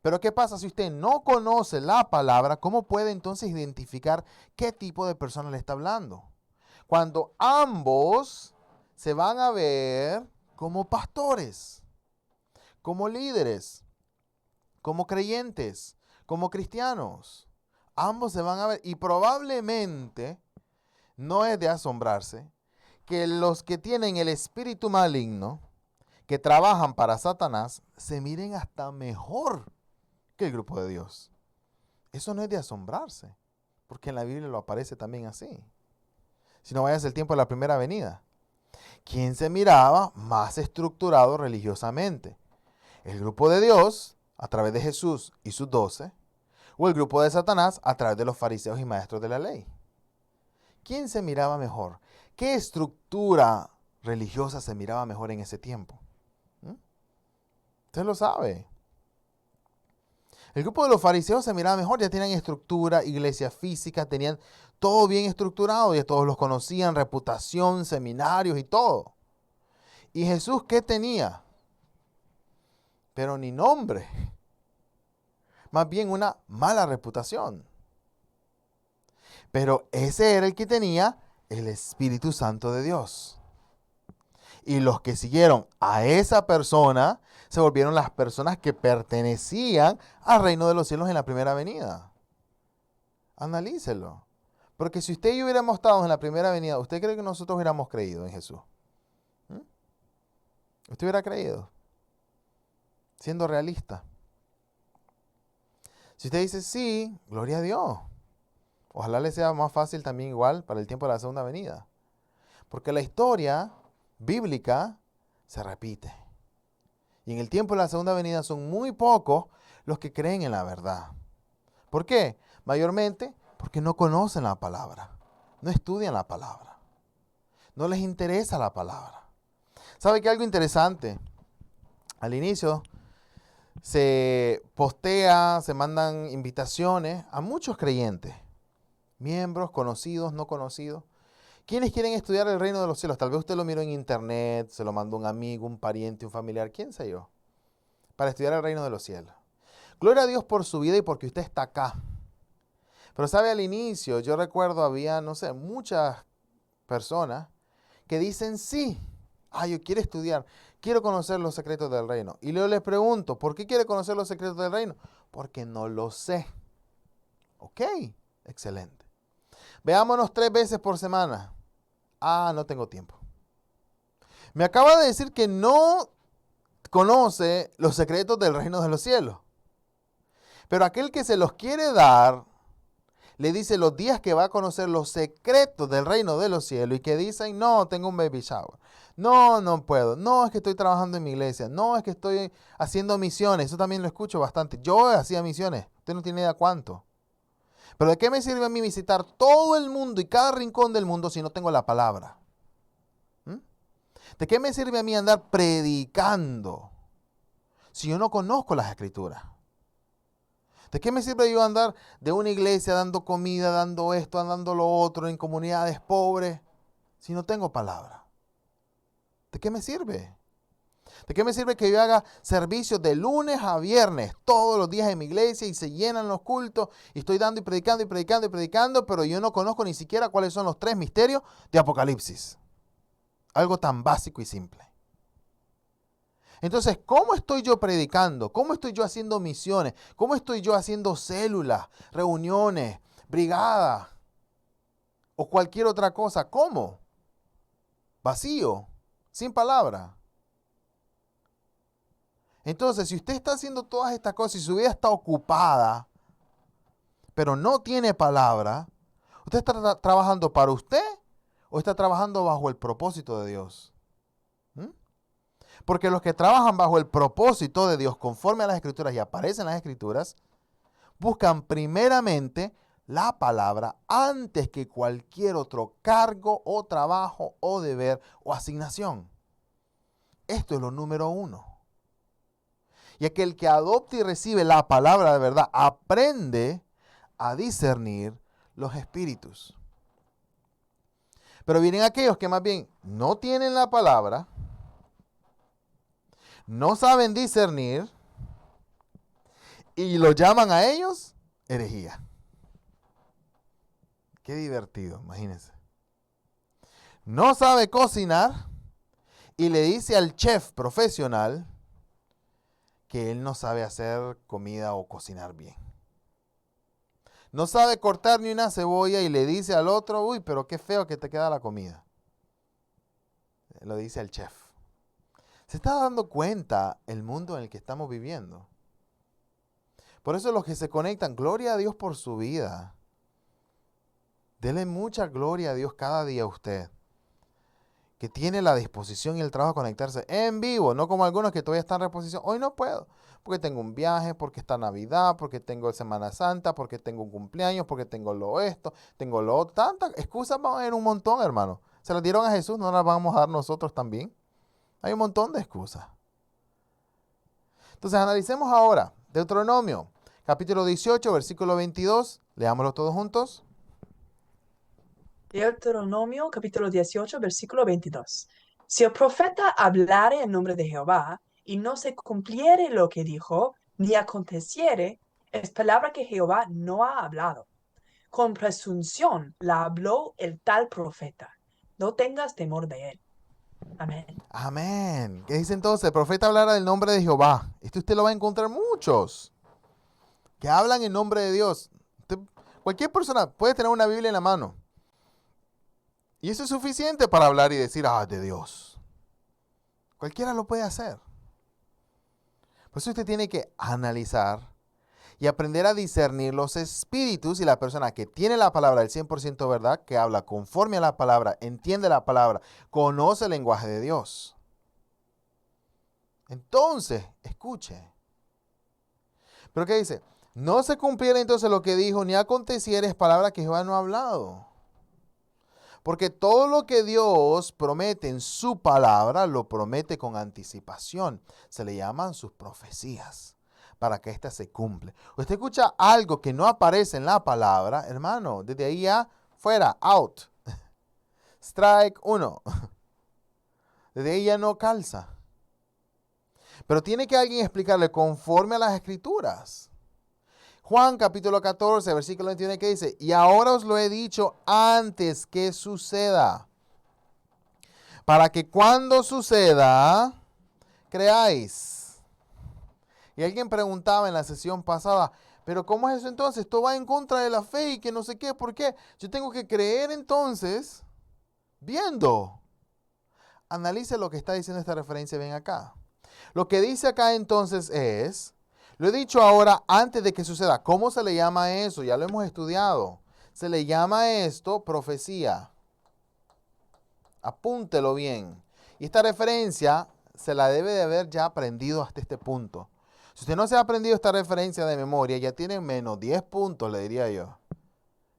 Pero ¿qué pasa si usted no conoce la palabra? ¿Cómo puede entonces identificar qué tipo de persona le está hablando? Cuando ambos se van a ver como pastores, como líderes, como creyentes, como cristianos. Ambos se van a ver y probablemente no es de asombrarse que los que tienen el espíritu maligno, que trabajan para Satanás, se miren hasta mejor que el grupo de Dios. Eso no es de asombrarse, porque en la Biblia lo aparece también así. Si no vayas el tiempo de la primera venida. ¿Quién se miraba más estructurado religiosamente? ¿El grupo de Dios a través de Jesús y sus 12, o el grupo de Satanás a través de los fariseos y maestros de la ley? ¿quién se miraba mejor? ¿Qué estructura religiosa se miraba mejor en ese tiempo? Usted lo sabe. El grupo de los fariseos se miraba mejor, ya tenían estructura, iglesia física, tenían todo bien estructurado, ya todos los conocían, reputación, seminarios y todo. ¿Y Jesús qué tenía? Pero ni nombre. Más bien una mala reputación. Pero ese era el que tenía el Espíritu Santo de Dios. Y los que siguieron a esa persona se volvieron las personas que pertenecían al reino de los cielos en la primera venida. Analícelo. Porque si usted y yo hubiéramos estado en la primera venida, ¿usted cree que nosotros hubiéramos creído en Jesús? ¿Usted hubiera creído? Siendo realista. Si usted dice sí, gloria a Dios. Ojalá le sea más fácil también igual para el tiempo de la segunda venida. Porque la historia bíblica se repite. Y en el tiempo de la segunda venida son muy pocos los que creen en la verdad. ¿Por qué? Mayormente porque no conocen la palabra. No estudian la palabra. No les interesa la palabra. ¿Sabe qué? Algo interesante. Al inicio se postea, se mandan invitaciones a muchos creyentes. Miembros, conocidos, no conocidos. ¿Quiénes quieren estudiar el reino de los cielos? Tal vez usted lo miró en internet, se lo mandó un amigo, un pariente, un familiar, quién sé yo. Para estudiar el reino de los cielos. Gloria a Dios por su vida y porque usted está acá. Pero sabe, al inicio, yo recuerdo había, no sé, muchas personas que dicen sí. Yo quiero estudiar, quiero conocer los secretos del reino. Y luego les pregunto, ¿por qué quiere conocer los secretos del reino? Porque no lo sé. Ok, excelente. Veámonos 3 veces por semana. No tengo tiempo. Me acaba de decir que no conoce los secretos del reino de los cielos. Pero aquel que se los quiere dar, le dice los días que va a conocer los secretos del reino de los cielos y que dicen, no, tengo un baby shower. No, no puedo. No, es que estoy trabajando en mi iglesia. No, es que estoy haciendo misiones. Eso también lo escucho bastante. Yo hacía misiones. Usted no tiene idea cuánto. Pero ¿de qué me sirve a mí visitar todo el mundo y cada rincón del mundo si no tengo la palabra? ¿De qué me sirve a mí andar predicando si yo no conozco las escrituras? ¿De qué me sirve yo andar de una iglesia dando comida, dando esto, dando lo otro, en comunidades pobres, si no tengo palabra? ¿De qué me sirve? ¿De qué me sirve que yo haga servicios de lunes a viernes, todos los días en mi iglesia y se llenan los cultos y estoy dando y predicando y predicando y predicando, pero yo no conozco ni siquiera cuáles son los 3 misterios de Apocalipsis? Algo tan básico y simple. Entonces, ¿cómo estoy yo predicando? ¿Cómo estoy yo haciendo misiones? ¿Cómo estoy yo haciendo células, reuniones, brigadas o cualquier otra cosa? ¿Cómo? Vacío, sin palabra. Entonces, si usted está haciendo todas estas cosas y su vida está ocupada, pero no tiene palabra, ¿usted está trabajando para usted o está trabajando bajo el propósito de Dios? Porque los que trabajan bajo el propósito de Dios, conforme a las Escrituras y aparecen en las Escrituras, buscan primeramente la palabra antes que cualquier otro cargo o trabajo o deber o asignación. Esto es lo número 1. Y aquel que adopta y recibe la palabra de verdad aprende a discernir los espíritus. Pero vienen aquellos que más bien no tienen la palabra, no saben discernir y lo llaman a ellos herejía. Qué divertido, imagínense. No sabe cocinar y le dice al chef profesional que él no sabe hacer comida o cocinar bien. No sabe cortar ni una cebolla y le dice al otro, uy, pero qué feo que te queda la comida. Lo dice al chef. ¿Se está dando cuenta el mundo en el que estamos viviendo? Por eso los que se conectan, gloria a Dios por su vida. Dele mucha gloria a Dios cada día a usted. que tiene la disposición y el trabajo de conectarse en vivo, no como algunos que todavía están en reposición. Hoy no puedo, porque tengo un viaje, porque está Navidad, porque tengo Semana Santa, porque tengo un cumpleaños, porque tengo lo esto, tengo lo otro. Tantas excusas van a haber un montón, hermano. Se las dieron a Jesús, no las vamos a dar nosotros también. Hay un montón de excusas. Entonces analicemos ahora Deuteronomio, capítulo 18, versículo 22. Leámoslo todos juntos. Deuteronomio capítulo 18, versículo 22. Si el profeta hablare en nombre de Jehová y no se cumpliere lo que dijo, ni aconteciere, es palabra que Jehová no ha hablado. Con presunción la habló el tal profeta. No tengas temor de él. Amén. Amén. ¿Qué dice entonces? El profeta hablará del nombre de Jehová. Esto usted lo va a encontrar muchos que hablan en nombre de Dios. Cualquier persona puede tener una Biblia en la mano. Y eso es suficiente para hablar y decir, de Dios. Cualquiera lo puede hacer. Por eso usted tiene que analizar y aprender a discernir los espíritus, y la persona que tiene la palabra del 100% verdad, que habla conforme a la palabra, entiende la palabra, conoce el lenguaje de Dios. Entonces, escuche. ¿Pero qué dice? No se cumpliera entonces lo que dijo, ni aconteciera es palabra que Jehová no ha hablado. Porque todo lo que Dios promete en su palabra, lo promete con anticipación. Se le llaman sus profecías, para que ésta se cumple. Usted escucha algo que no aparece en la palabra, hermano, desde ahí ya fuera, out. Strike 1. Desde ahí ya no calza. Pero tiene que alguien explicarle conforme a las escrituras. Juan capítulo 14, versículo 21, que dice, y ahora os lo he dicho antes que suceda, para que cuando suceda, creáis. Y alguien preguntaba en la sesión pasada, pero ¿cómo es eso entonces? Esto va en contra de la fe y que no sé qué, ¿por qué? Yo tengo que creer entonces, viendo. Analice lo que está diciendo esta referencia bien acá. Lo que dice acá entonces es, lo he dicho ahora antes de que suceda. ¿Cómo se le llama eso? Ya lo hemos estudiado. Se le llama esto profecía. Apúntelo bien. Y esta referencia se la debe de haber ya aprendido hasta este punto. Si usted no se ha aprendido esta referencia de memoria, ya tiene menos 10 puntos, le diría yo.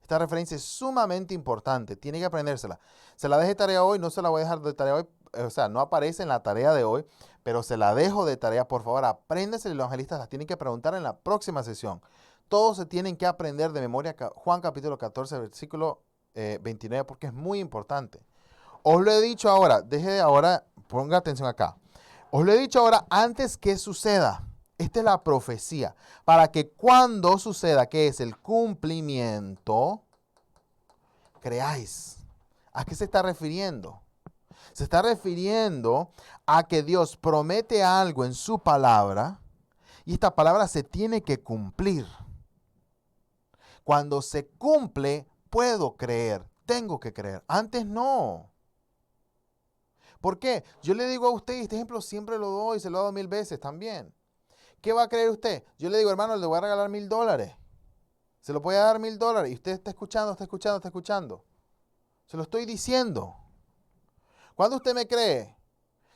Esta referencia es sumamente importante. Tiene que aprendérsela. Se la dejé tarea hoy, no se la voy a dejar de tarea hoy. O sea, no aparece en la tarea de hoy, pero se la dejo de tarea. Por favor, apréndese. Los evangelistas las tienen que preguntar en la próxima sesión. Todos se tienen que aprender de memoria Juan capítulo 14, versículo 29, porque es muy importante. Os lo he dicho ahora, ponga atención acá. Os lo he dicho ahora antes que suceda. Esta es la profecía. Para que cuando suceda, que es el cumplimiento, creáis. ¿A qué se está refiriendo? Se está refiriendo a que Dios promete algo en su palabra y esta palabra se tiene que cumplir. Cuando se cumple, puedo creer, tengo que creer. Antes no. ¿Por qué? Yo le digo a usted, y este ejemplo siempre lo doy, se lo he dado 1000 veces también. ¿Qué va a creer usted? Yo le digo, hermano, le voy a regalar $1000. Se lo voy a dar $1000 y usted está escuchando, está escuchando, está escuchando. Se lo estoy diciendo. ¿Cuándo usted me cree?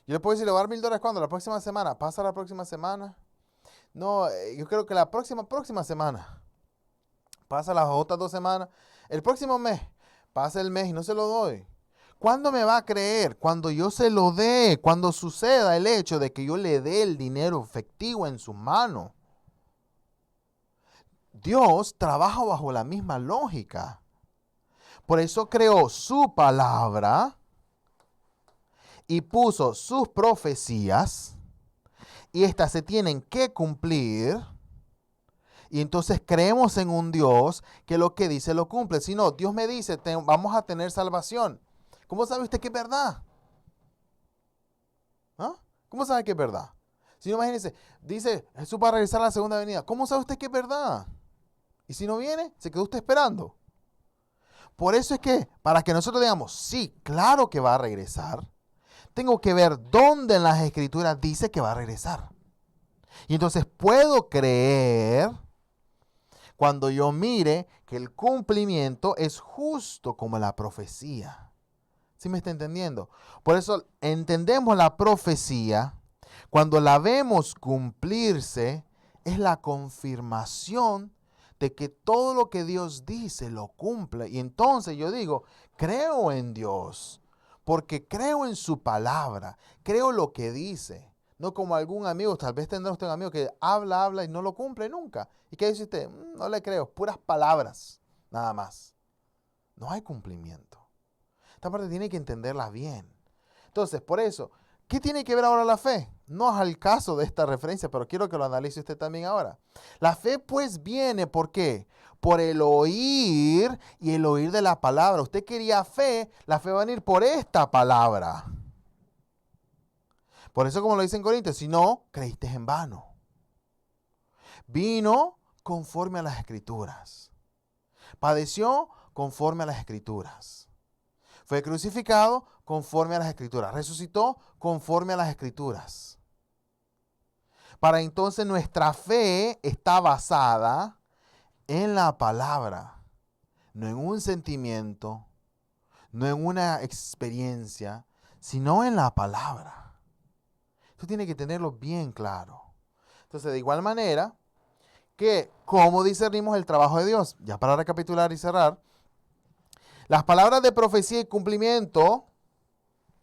Yo le puedo decir, le voy a dar $1000 ¿cuándo? La próxima semana. ¿Pasa la próxima semana? No, yo creo que la próxima semana. Pasa las otras 2 semanas. El próximo mes. Pasa el mes y no se lo doy. ¿Cuándo me va a creer? Cuando yo se lo dé, cuando suceda el hecho de que yo le dé el dinero efectivo en sus manos. Dios trabaja bajo la misma lógica. Por eso creó su palabra y puso sus profecías y estas se tienen que cumplir. Y entonces creemos en un Dios que lo que dice lo cumple. Si no, Dios me dice, vamos a tener salvación. ¿Cómo sabe usted que es verdad? ¿Ah? ¿Cómo sabe que es verdad? Si no, imagínese, dice, Jesús va a regresar a la segunda venida. ¿Cómo sabe usted que es verdad? Y si no viene, se quedó usted esperando. Por eso es que, para que nosotros digamos, sí, claro que va a regresar, tengo que ver dónde en las escrituras dice que va a regresar. Y entonces puedo creer cuando yo mire que el cumplimiento es justo como la profecía. ¿Sí me está entendiendo? Por eso entendemos la profecía. Cuando la vemos cumplirse, es la confirmación de que todo lo que Dios dice lo cumple. Y entonces yo digo, creo en Dios, porque creo en su palabra, creo lo que dice. No como algún amigo, tal vez tendrá usted un amigo que habla y no lo cumple nunca. ¿Y qué dice usted? No le creo, puras palabras, nada más. No hay cumplimiento. Esta parte tiene que entenderla bien. Entonces, por eso, ¿qué tiene que ver ahora la fe? No es al caso de esta referencia, pero quiero que lo analice usted también ahora. La fe pues viene, ¿por qué? Por el oír y el oír de la palabra. Usted quería fe, la fe va a venir por esta palabra. Por eso, como lo dice en Corintios, si no, creíste en vano. Vino conforme a las Escrituras. Padeció conforme a las Escrituras. Fue crucificado conforme a las Escrituras. Resucitó conforme a las Escrituras. Para entonces nuestra fe está basada en la palabra, no en un sentimiento, no en una experiencia, sino en la palabra. Esto tiene que tenerlo bien claro. Entonces, de igual manera que cómo discernimos el trabajo de Dios, ya para recapitular y cerrar, las palabras de profecía y cumplimiento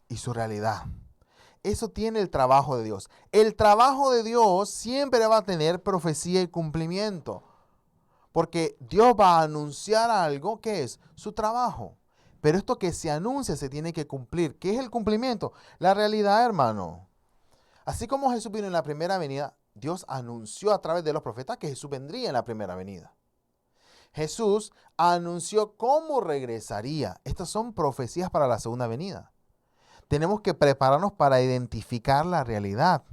y su realidad. Eso tiene el trabajo de Dios. El trabajo de Dios siempre va a tener profecía y cumplimiento. Porque Dios va a anunciar algo que es su trabajo. Pero esto que se anuncia se tiene que cumplir. ¿Qué es el cumplimiento? La realidad, hermano. Así como Jesús vino en la primera venida, Dios anunció a través de los profetas que Jesús vendría en la primera venida. Jesús anunció cómo regresaría. Estas son profecías para la segunda venida. Tenemos que prepararnos para identificar la realidad,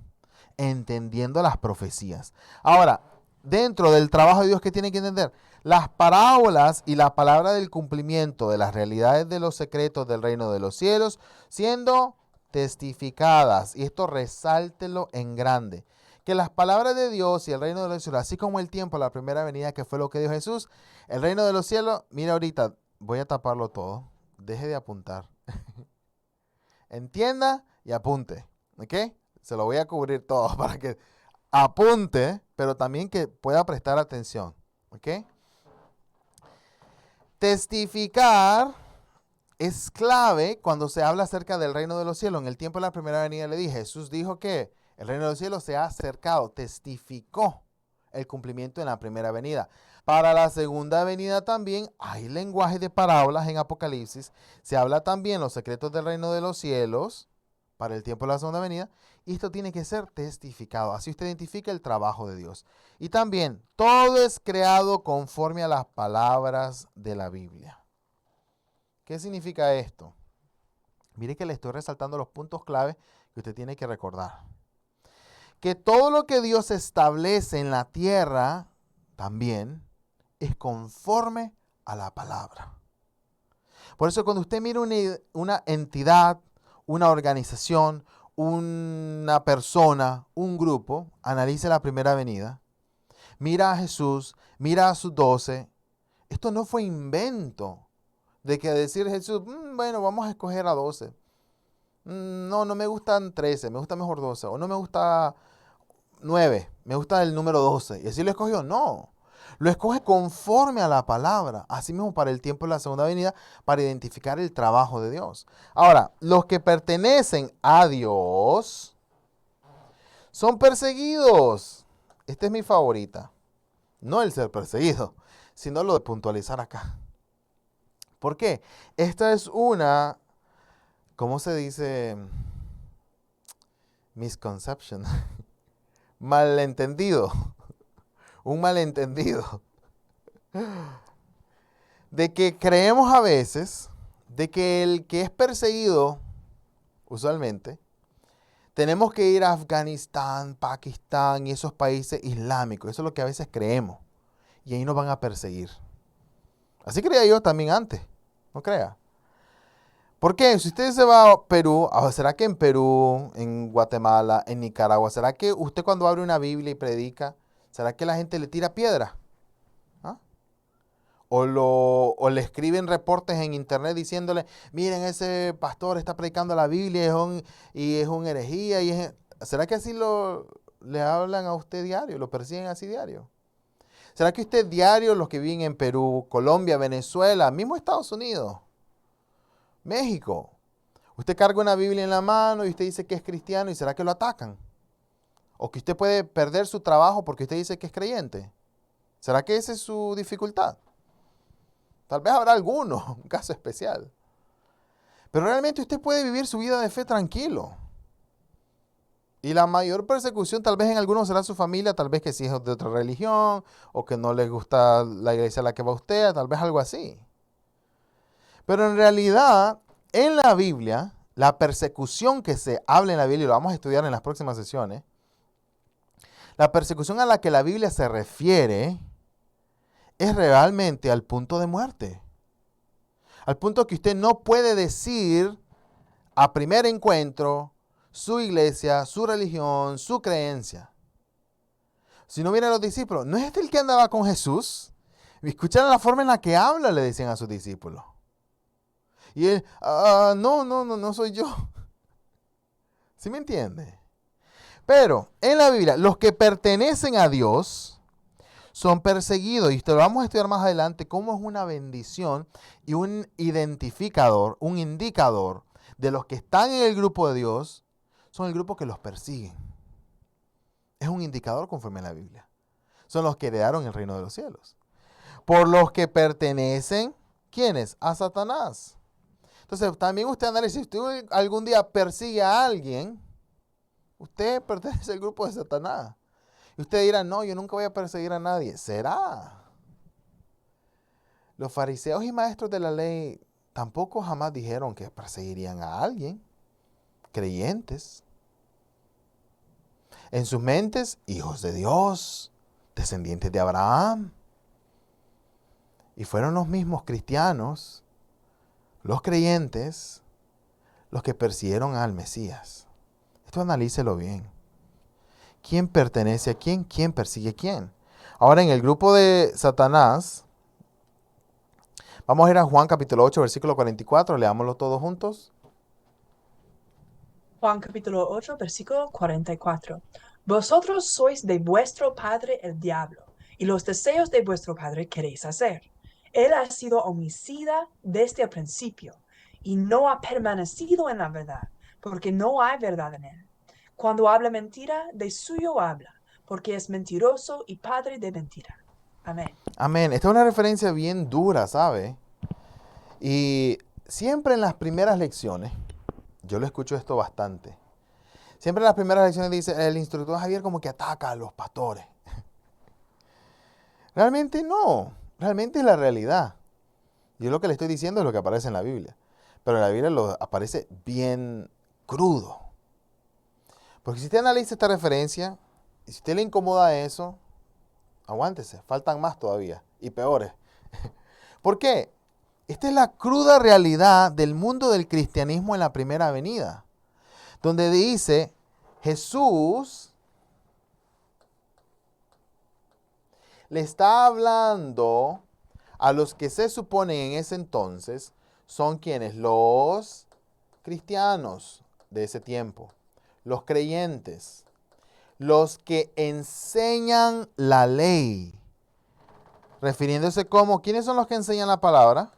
entendiendo las profecías. Ahora, dentro del trabajo de Dios, ¿qué tiene que entender? Las parábolas y la palabra del cumplimiento de las realidades de los secretos del reino de los cielos, siendo testificadas. Y esto resáltelo en grande. Que las palabras de Dios y el reino de los cielos, así como el tiempo, la primera venida, que fue lo que dijo Jesús, el reino de los cielos, mira ahorita, voy a taparlo todo. Deje de apuntar. Entienda y apunte, ¿ok? Se lo voy a cubrir todo para que apunte, pero también que pueda prestar atención, ¿ok? Testificar es clave cuando se habla acerca del reino de los cielos. En el tiempo de la primera venida le dije, Jesús dijo que el reino de los cielos se ha acercado, testificó el cumplimiento en la primera venida. Para la segunda venida también hay lenguaje de parábolas en Apocalipsis. Se habla también los secretos del reino de los cielos para el tiempo de la segunda venida. Y esto tiene que ser testificado. Así usted identifica el trabajo de Dios. Y también todo es creado conforme a las palabras de la Biblia. ¿Qué significa esto? Mire que le estoy resaltando los puntos clave que usted tiene que recordar. Que todo lo que Dios establece en la tierra también es conforme a la palabra. Por eso cuando usted mira una entidad, una organización, una persona, un grupo, analice la primera venida, mira a Jesús, mira a sus 12. Esto no fue invento de que decir Jesús, bueno, vamos a escoger a 12. No me gustan 13, me gusta mejor 12. O no me gusta 9, me gusta el número 12. Y así lo escogió. No, lo escoge conforme a la palabra. Así mismo para el tiempo de la segunda venida, para identificar el trabajo de Dios. Ahora, los que pertenecen a Dios son perseguidos. Esta es mi favorita. No el ser perseguido, sino lo de puntualizar acá. ¿Por qué? Esta es una, ¿cómo se dice? Misconception. Malentendido. Un malentendido. De que creemos a veces de que el que es perseguido, usualmente, tenemos que ir a Afganistán, Pakistán y esos países islámicos. Eso es lo que a veces creemos. Y ahí nos van a perseguir. Así creía yo también antes. No crea. ¿Por qué? Si usted se va a Perú, ¿será que en Perú, en Guatemala, en Nicaragua, será que usted cuando abre una Biblia y predica, será que la gente le tira piedra? ¿Ah? o le escriben reportes en internet diciéndole, miren, ese pastor está predicando la Biblia y es un herejía. ¿Será que así le hablan a usted diario? ¿Lo persiguen así diario? ¿Será que usted diario, los que viven en Perú, Colombia, Venezuela, mismo Estados Unidos, México, usted carga una Biblia en la mano y usted dice que es cristiano y será que lo atacan? ¿O que usted puede perder su trabajo porque usted dice que es creyente? ¿Será que esa es su dificultad? Tal vez habrá alguno, un caso especial. Pero realmente usted puede vivir su vida de fe tranquilo. Y la mayor persecución tal vez en algunos será su familia, tal vez que si es de otra religión, o que no les gusta la iglesia a la que va usted, tal vez algo así. Pero en realidad, en la Biblia, la persecución que se habla en la Biblia, y lo vamos a estudiar en las próximas sesiones, la persecución a la que la Biblia se refiere es realmente al punto de muerte. Al punto que usted no puede decir a primer encuentro su iglesia, su religión, su creencia. Si no miran a los discípulos, ¿no es este el que andaba con Jesús? Y escucharon la forma en la que habla, le decían a sus discípulos. Y él, no soy yo. ¿Sí me entiende? Pero en la Biblia, los que pertenecen a Dios son perseguidos. Y esto lo vamos a estudiar más adelante, cómo es una bendición y un identificador, un indicador de los que están en el grupo de Dios, son el grupo que los persiguen. Es un indicador conforme a la Biblia. Son los que heredaron el reino de los cielos. Por los que pertenecen, ¿quiénes? A Satanás. Entonces, también usted analiza, si usted algún día persigue a alguien, usted pertenece al grupo de Satanás. Y usted dirá, no, yo nunca voy a perseguir a nadie. ¿Será? Los fariseos y maestros de la ley tampoco jamás dijeron que perseguirían a alguien. Creyentes. En sus mentes, hijos de Dios, descendientes de Abraham. Y fueron los mismos cristianos, los creyentes, los que persiguieron al Mesías. Esto analícelo bien. ¿Quién pertenece a quién? ¿Quién persigue a quién? Ahora en el grupo de Satanás, vamos a ir a Juan capítulo 8, versículo 44, leámoslo todos juntos. Juan capítulo 8, versículo 44. Vosotros sois de vuestro padre el diablo, y los deseos de vuestro padre queréis hacer. Él ha sido homicida desde el principio, y no ha permanecido en la verdad, porque no hay verdad en él. Cuando habla mentira, de suyo habla, porque es mentiroso y padre de mentira. Amén. Amén. Esta es una referencia bien dura, ¿sabe? Y siempre en las primeras lecciones, yo lo escucho esto bastante. Siempre en las primeras lecciones dice, el instructor Javier como que ataca a los pastores. Realmente no, realmente es la realidad. Yo lo que le estoy diciendo es lo que aparece en la Biblia. Pero en la Biblia lo aparece bien crudo. Porque si usted analiza esta referencia, y si usted le incomoda eso, aguántese, faltan más todavía, y peores. ¿Por qué? Esta es la cruda realidad del mundo del cristianismo en la primera venida. Donde dice, Jesús le está hablando a los que se suponen en ese entonces son quienes, los cristianos de ese tiempo, los creyentes, los que enseñan la ley, refiriéndose como, ¿quiénes son los que enseñan la palabra?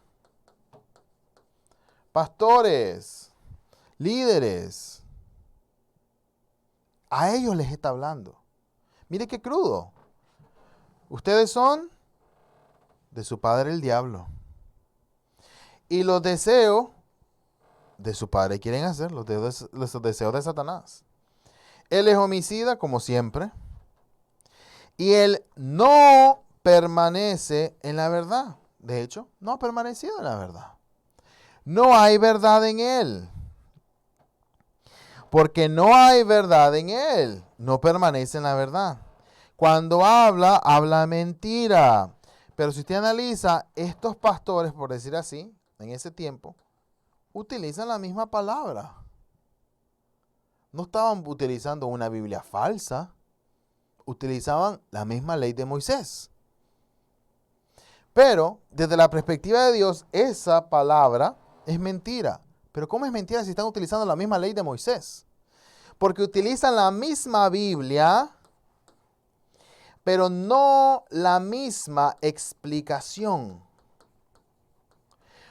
Pastores, líderes. A ellos les está hablando. Mire qué crudo. Ustedes son de su padre el diablo. Y los deseos de su padre quieren hacer, los deseos de Satanás. Él es homicida, como siempre. Y él no permanece en la verdad. De hecho, no ha permanecido en la verdad. No hay verdad en él. Porque no hay verdad en él. No permanece en la verdad. Cuando habla, habla mentira. Pero si usted analiza, estos pastores, por decir así, en ese tiempo, utilizan la misma palabra. No estaban utilizando una Biblia falsa. Utilizaban la misma ley de Moisés. Pero desde la perspectiva de Dios, esa palabra es mentira. Pero ¿cómo es mentira si están utilizando la misma ley de Moisés? Porque utilizan la misma Biblia, pero no la misma explicación.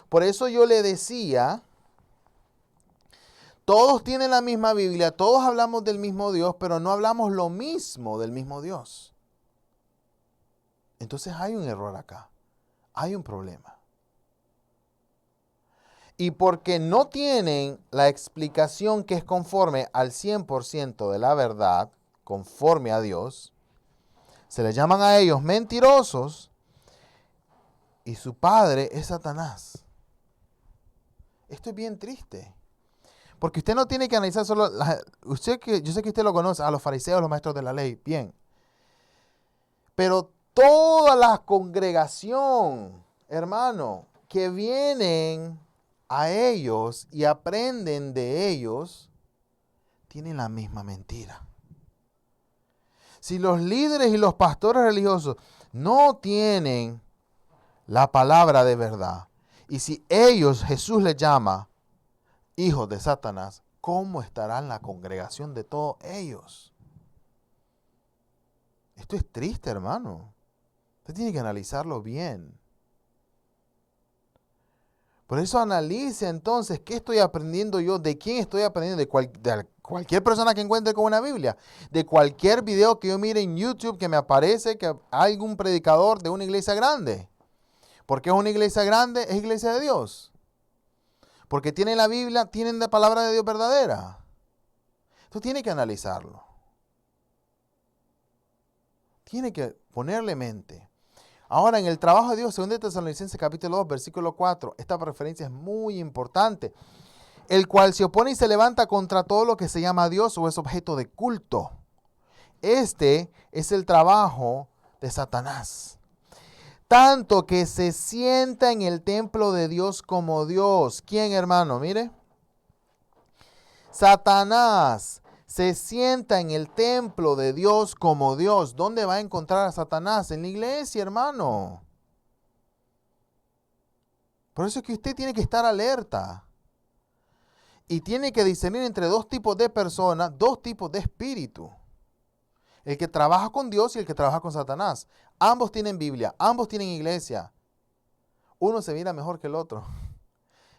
Por eso yo le decía, todos tienen la misma Biblia, todos hablamos del mismo Dios, pero no hablamos lo mismo del mismo Dios. Entonces hay un error acá, hay un problema. Y porque no tienen la explicación que es conforme al 100% de la verdad, conforme a Dios, se les llaman a ellos mentirosos y su padre es Satanás. Esto es bien triste. Porque usted no tiene que analizar solo, yo sé que usted lo conoce, a los fariseos, los maestros de la ley, bien. Pero toda la congregación, hermano, que vienen a ellos y aprenden de ellos, tienen la misma mentira. Si los líderes y los pastores religiosos no tienen la palabra de verdad, y si ellos, Jesús les llama hijos de Satanás, ¿cómo estará la congregación de todos ellos? Esto es triste, hermano. Usted tiene que analizarlo bien. Por eso analice entonces qué estoy aprendiendo yo, de quién estoy aprendiendo, de cualquier persona que encuentre con una Biblia, de cualquier video que yo mire en YouTube que me aparece que hay algún predicador de una iglesia grande. ¿Por qué es una iglesia grande? Es iglesia de Dios. Porque tienen la Biblia, tienen la palabra de Dios verdadera. Tú tienes que analizarlo. Tiene que ponerle mente. Ahora, en el trabajo de Dios, 2 Tesalonicenses capítulo 2, versículo 4, esta referencia es muy importante. El cual se opone y se levanta contra todo lo que se llama Dios o es objeto de culto. Este es el trabajo de Satanás. Tanto que se sienta en el templo de Dios como Dios. ¿Quién, hermano? Mire. Satanás se sienta en el templo de Dios como Dios. ¿Dónde va a encontrar a Satanás? En la iglesia, hermano. Por eso es que usted tiene que estar alerta. Y tiene que discernir entre dos tipos de personas, dos tipos de espíritu. El que trabaja con Dios y el que trabaja con Satanás. Ambos tienen Biblia, ambos tienen iglesia. Uno se mira mejor que el otro.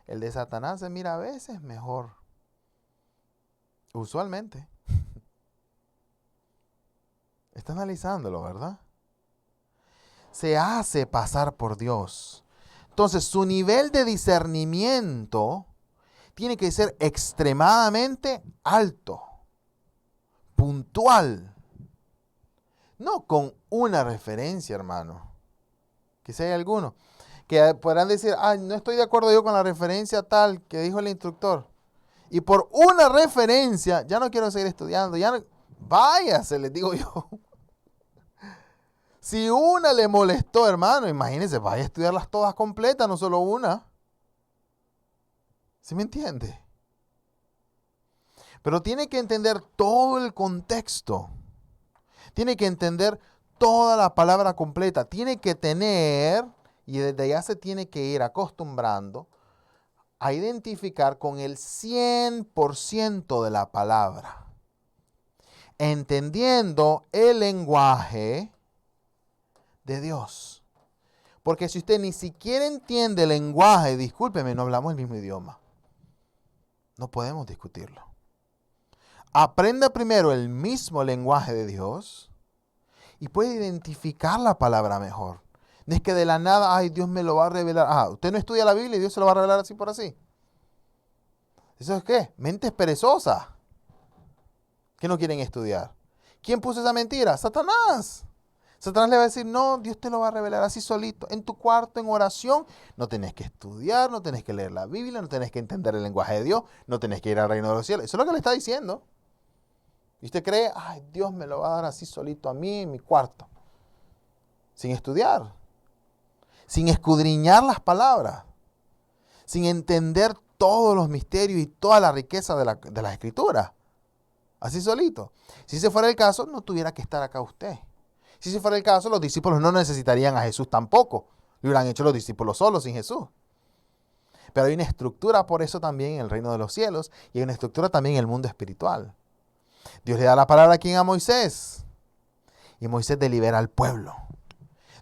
El de Satanás se mira a veces mejor. Usualmente. Está analizándolo, ¿verdad? Se hace pasar por Dios. Entonces, su nivel de discernimiento tiene que ser extremadamente alto, puntual. No con una referencia, hermano. Que si hay alguno que podrán decir, no estoy de acuerdo yo con la referencia tal que dijo el instructor. Y por una referencia, ya no quiero seguir estudiando. Váyase, les digo yo. Si una le molestó, hermano, imagínense, vaya a estudiarlas todas completas, no solo una. ¿Sí me entiende? Pero tiene que entender todo el contexto. Tiene que entender toda la palabra completa. Tiene que tener, y desde allá se tiene que ir acostumbrando, a identificar con el 100% de la palabra. Entendiendo el lenguaje de Dios. Porque si usted ni siquiera entiende el lenguaje, discúlpeme, no hablamos el mismo idioma. No podemos discutirlo. Aprenda primero el mismo lenguaje de Dios y puede identificar la palabra mejor. No es que de la nada, Dios me lo va a revelar. Usted no estudia la Biblia y Dios se lo va a revelar así por así. ¿Eso es qué? Mentes perezosas que no quieren estudiar. ¿Quién puso esa mentira? Satanás. Satanás le va a decir, no, Dios te lo va a revelar así solito, en tu cuarto, en oración. No tenés que estudiar, no tenés que leer la Biblia, no tenés que entender el lenguaje de Dios, no tenés que ir al reino de los cielos. Eso es lo que le está diciendo. Y usted cree, Dios me lo va a dar así solito a mí en mi cuarto. Sin estudiar, sin escudriñar las palabras, sin entender todos los misterios y toda la riqueza de las escrituras. Así solito. Si ese fuera el caso, no tuviera que estar acá usted. Si ese fuera el caso, los discípulos no necesitarían a Jesús tampoco. Lo hubieran hecho los discípulos solos sin Jesús. Pero hay una estructura por eso también en el reino de los cielos y hay una estructura también en el mundo espiritual. Dios le da la palabra aquí a Moisés y Moisés delibera al pueblo.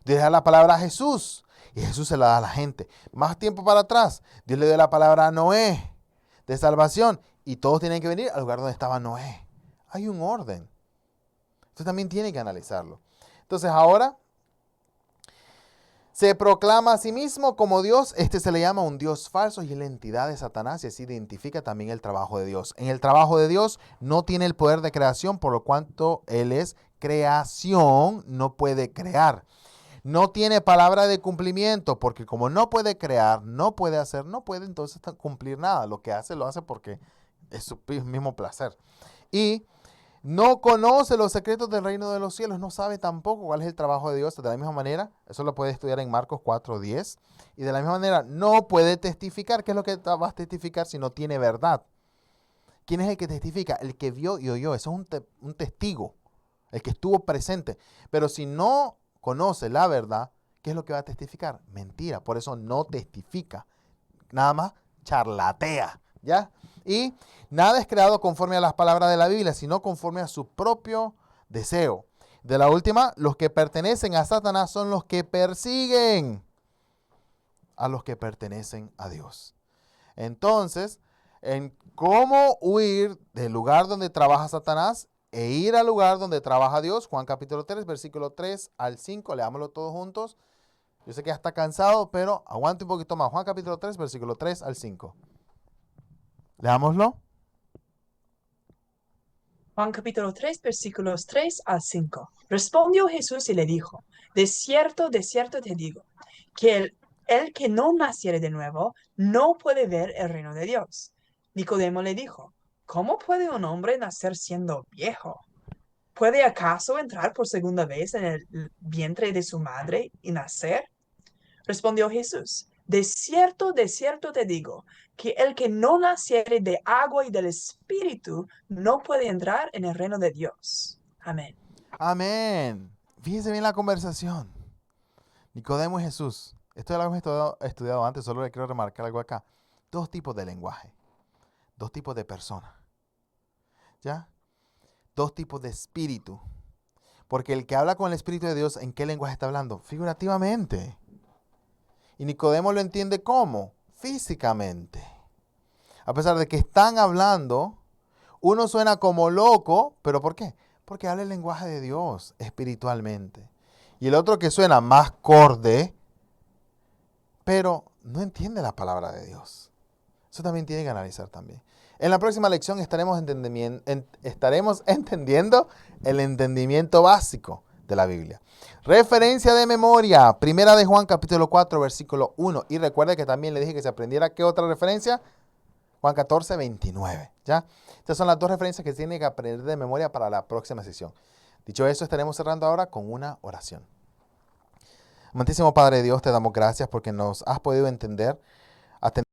Dios le da la palabra a Jesús y Jesús se la da a la gente. Más tiempo para atrás, Dios le dio la palabra a Noé de salvación y todos tienen que venir al lugar donde estaba Noé. Hay un orden. Usted también tiene que analizarlo. Entonces ahora se proclama a sí mismo como Dios. Este se le llama un Dios falso y es la entidad de Satanás y así identifica también el trabajo de Dios. En el trabajo de Dios no tiene el poder de creación, por lo cuanto Él es creación, no puede crear. No tiene palabra de cumplimiento, porque como no puede crear, no puede hacer, no puede entonces cumplir nada. Lo que hace, lo hace porque es su mismo placer. Y no conoce los secretos del reino de los cielos, no sabe tampoco cuál es el trabajo de Dios. De la misma manera, eso lo puede estudiar en Marcos 4:10. Y de la misma manera, no puede testificar. ¿Qué es lo que va a testificar si no tiene verdad? ¿Quién es el que testifica? El que vio y oyó. Eso es un testigo, el que estuvo presente. Pero si no conoce la verdad, ¿qué es lo que va a testificar? Mentira. Por eso no testifica. Nada más charlatea, ¿ya? Y nada es creado conforme a las palabras de la Biblia, sino conforme a su propio deseo. De la última, los que pertenecen a Satanás son los que persiguen a los que pertenecen a Dios. Entonces, en cómo huir del lugar donde trabaja Satanás e ir al lugar donde trabaja Dios, Juan capítulo 3, versículo 3 al 5, leámoslo todos juntos. Yo sé que ya está cansado, pero aguante un poquito más. Juan capítulo 3, versículo 3 al 5. Leámoslo. Juan capítulo 3, versículos 3 al 5. Respondió Jesús y le dijo, de cierto te digo, que el que no naciere de nuevo no puede ver el reino de Dios. Nicodemo le dijo, ¿cómo puede un hombre nacer siendo viejo? ¿Puede acaso entrar por segunda vez en el vientre de su madre y nacer? Respondió Jesús, de cierto te digo, que el que no naciere de agua y del Espíritu no puede entrar en el reino de Dios. Amén. Amén. Fíjense bien la conversación. Nicodemo y Jesús. Esto ya lo hemos estudiado antes, solo le quiero remarcar algo acá. Dos tipos de lenguaje. Dos tipos de personas. ¿Ya? Dos tipos de espíritu. Porque el que habla con el Espíritu de Dios, ¿en qué lenguaje está hablando? Figurativamente. Y Nicodemo lo entiende ¿cómo? Físicamente. A pesar de que están hablando, uno suena como loco, ¿pero por qué? Porque habla el lenguaje de Dios espiritualmente. Y el otro que suena más corde, pero no entiende la palabra de Dios. Eso también tiene que analizar también. En la próxima lección estaremos entendiendo el entendimiento básico de la Biblia. Referencia de memoria. Primera de Juan capítulo 4 versículo 1. Y recuerde que también le dije que se aprendiera ¿qué otra referencia? Juan 14, 29. ¿Ya? Estas son las dos referencias que tiene que aprender de memoria para la próxima sesión. Dicho eso, estaremos cerrando ahora con una oración. Amantísimo Padre Dios, te damos gracias porque nos has podido entender.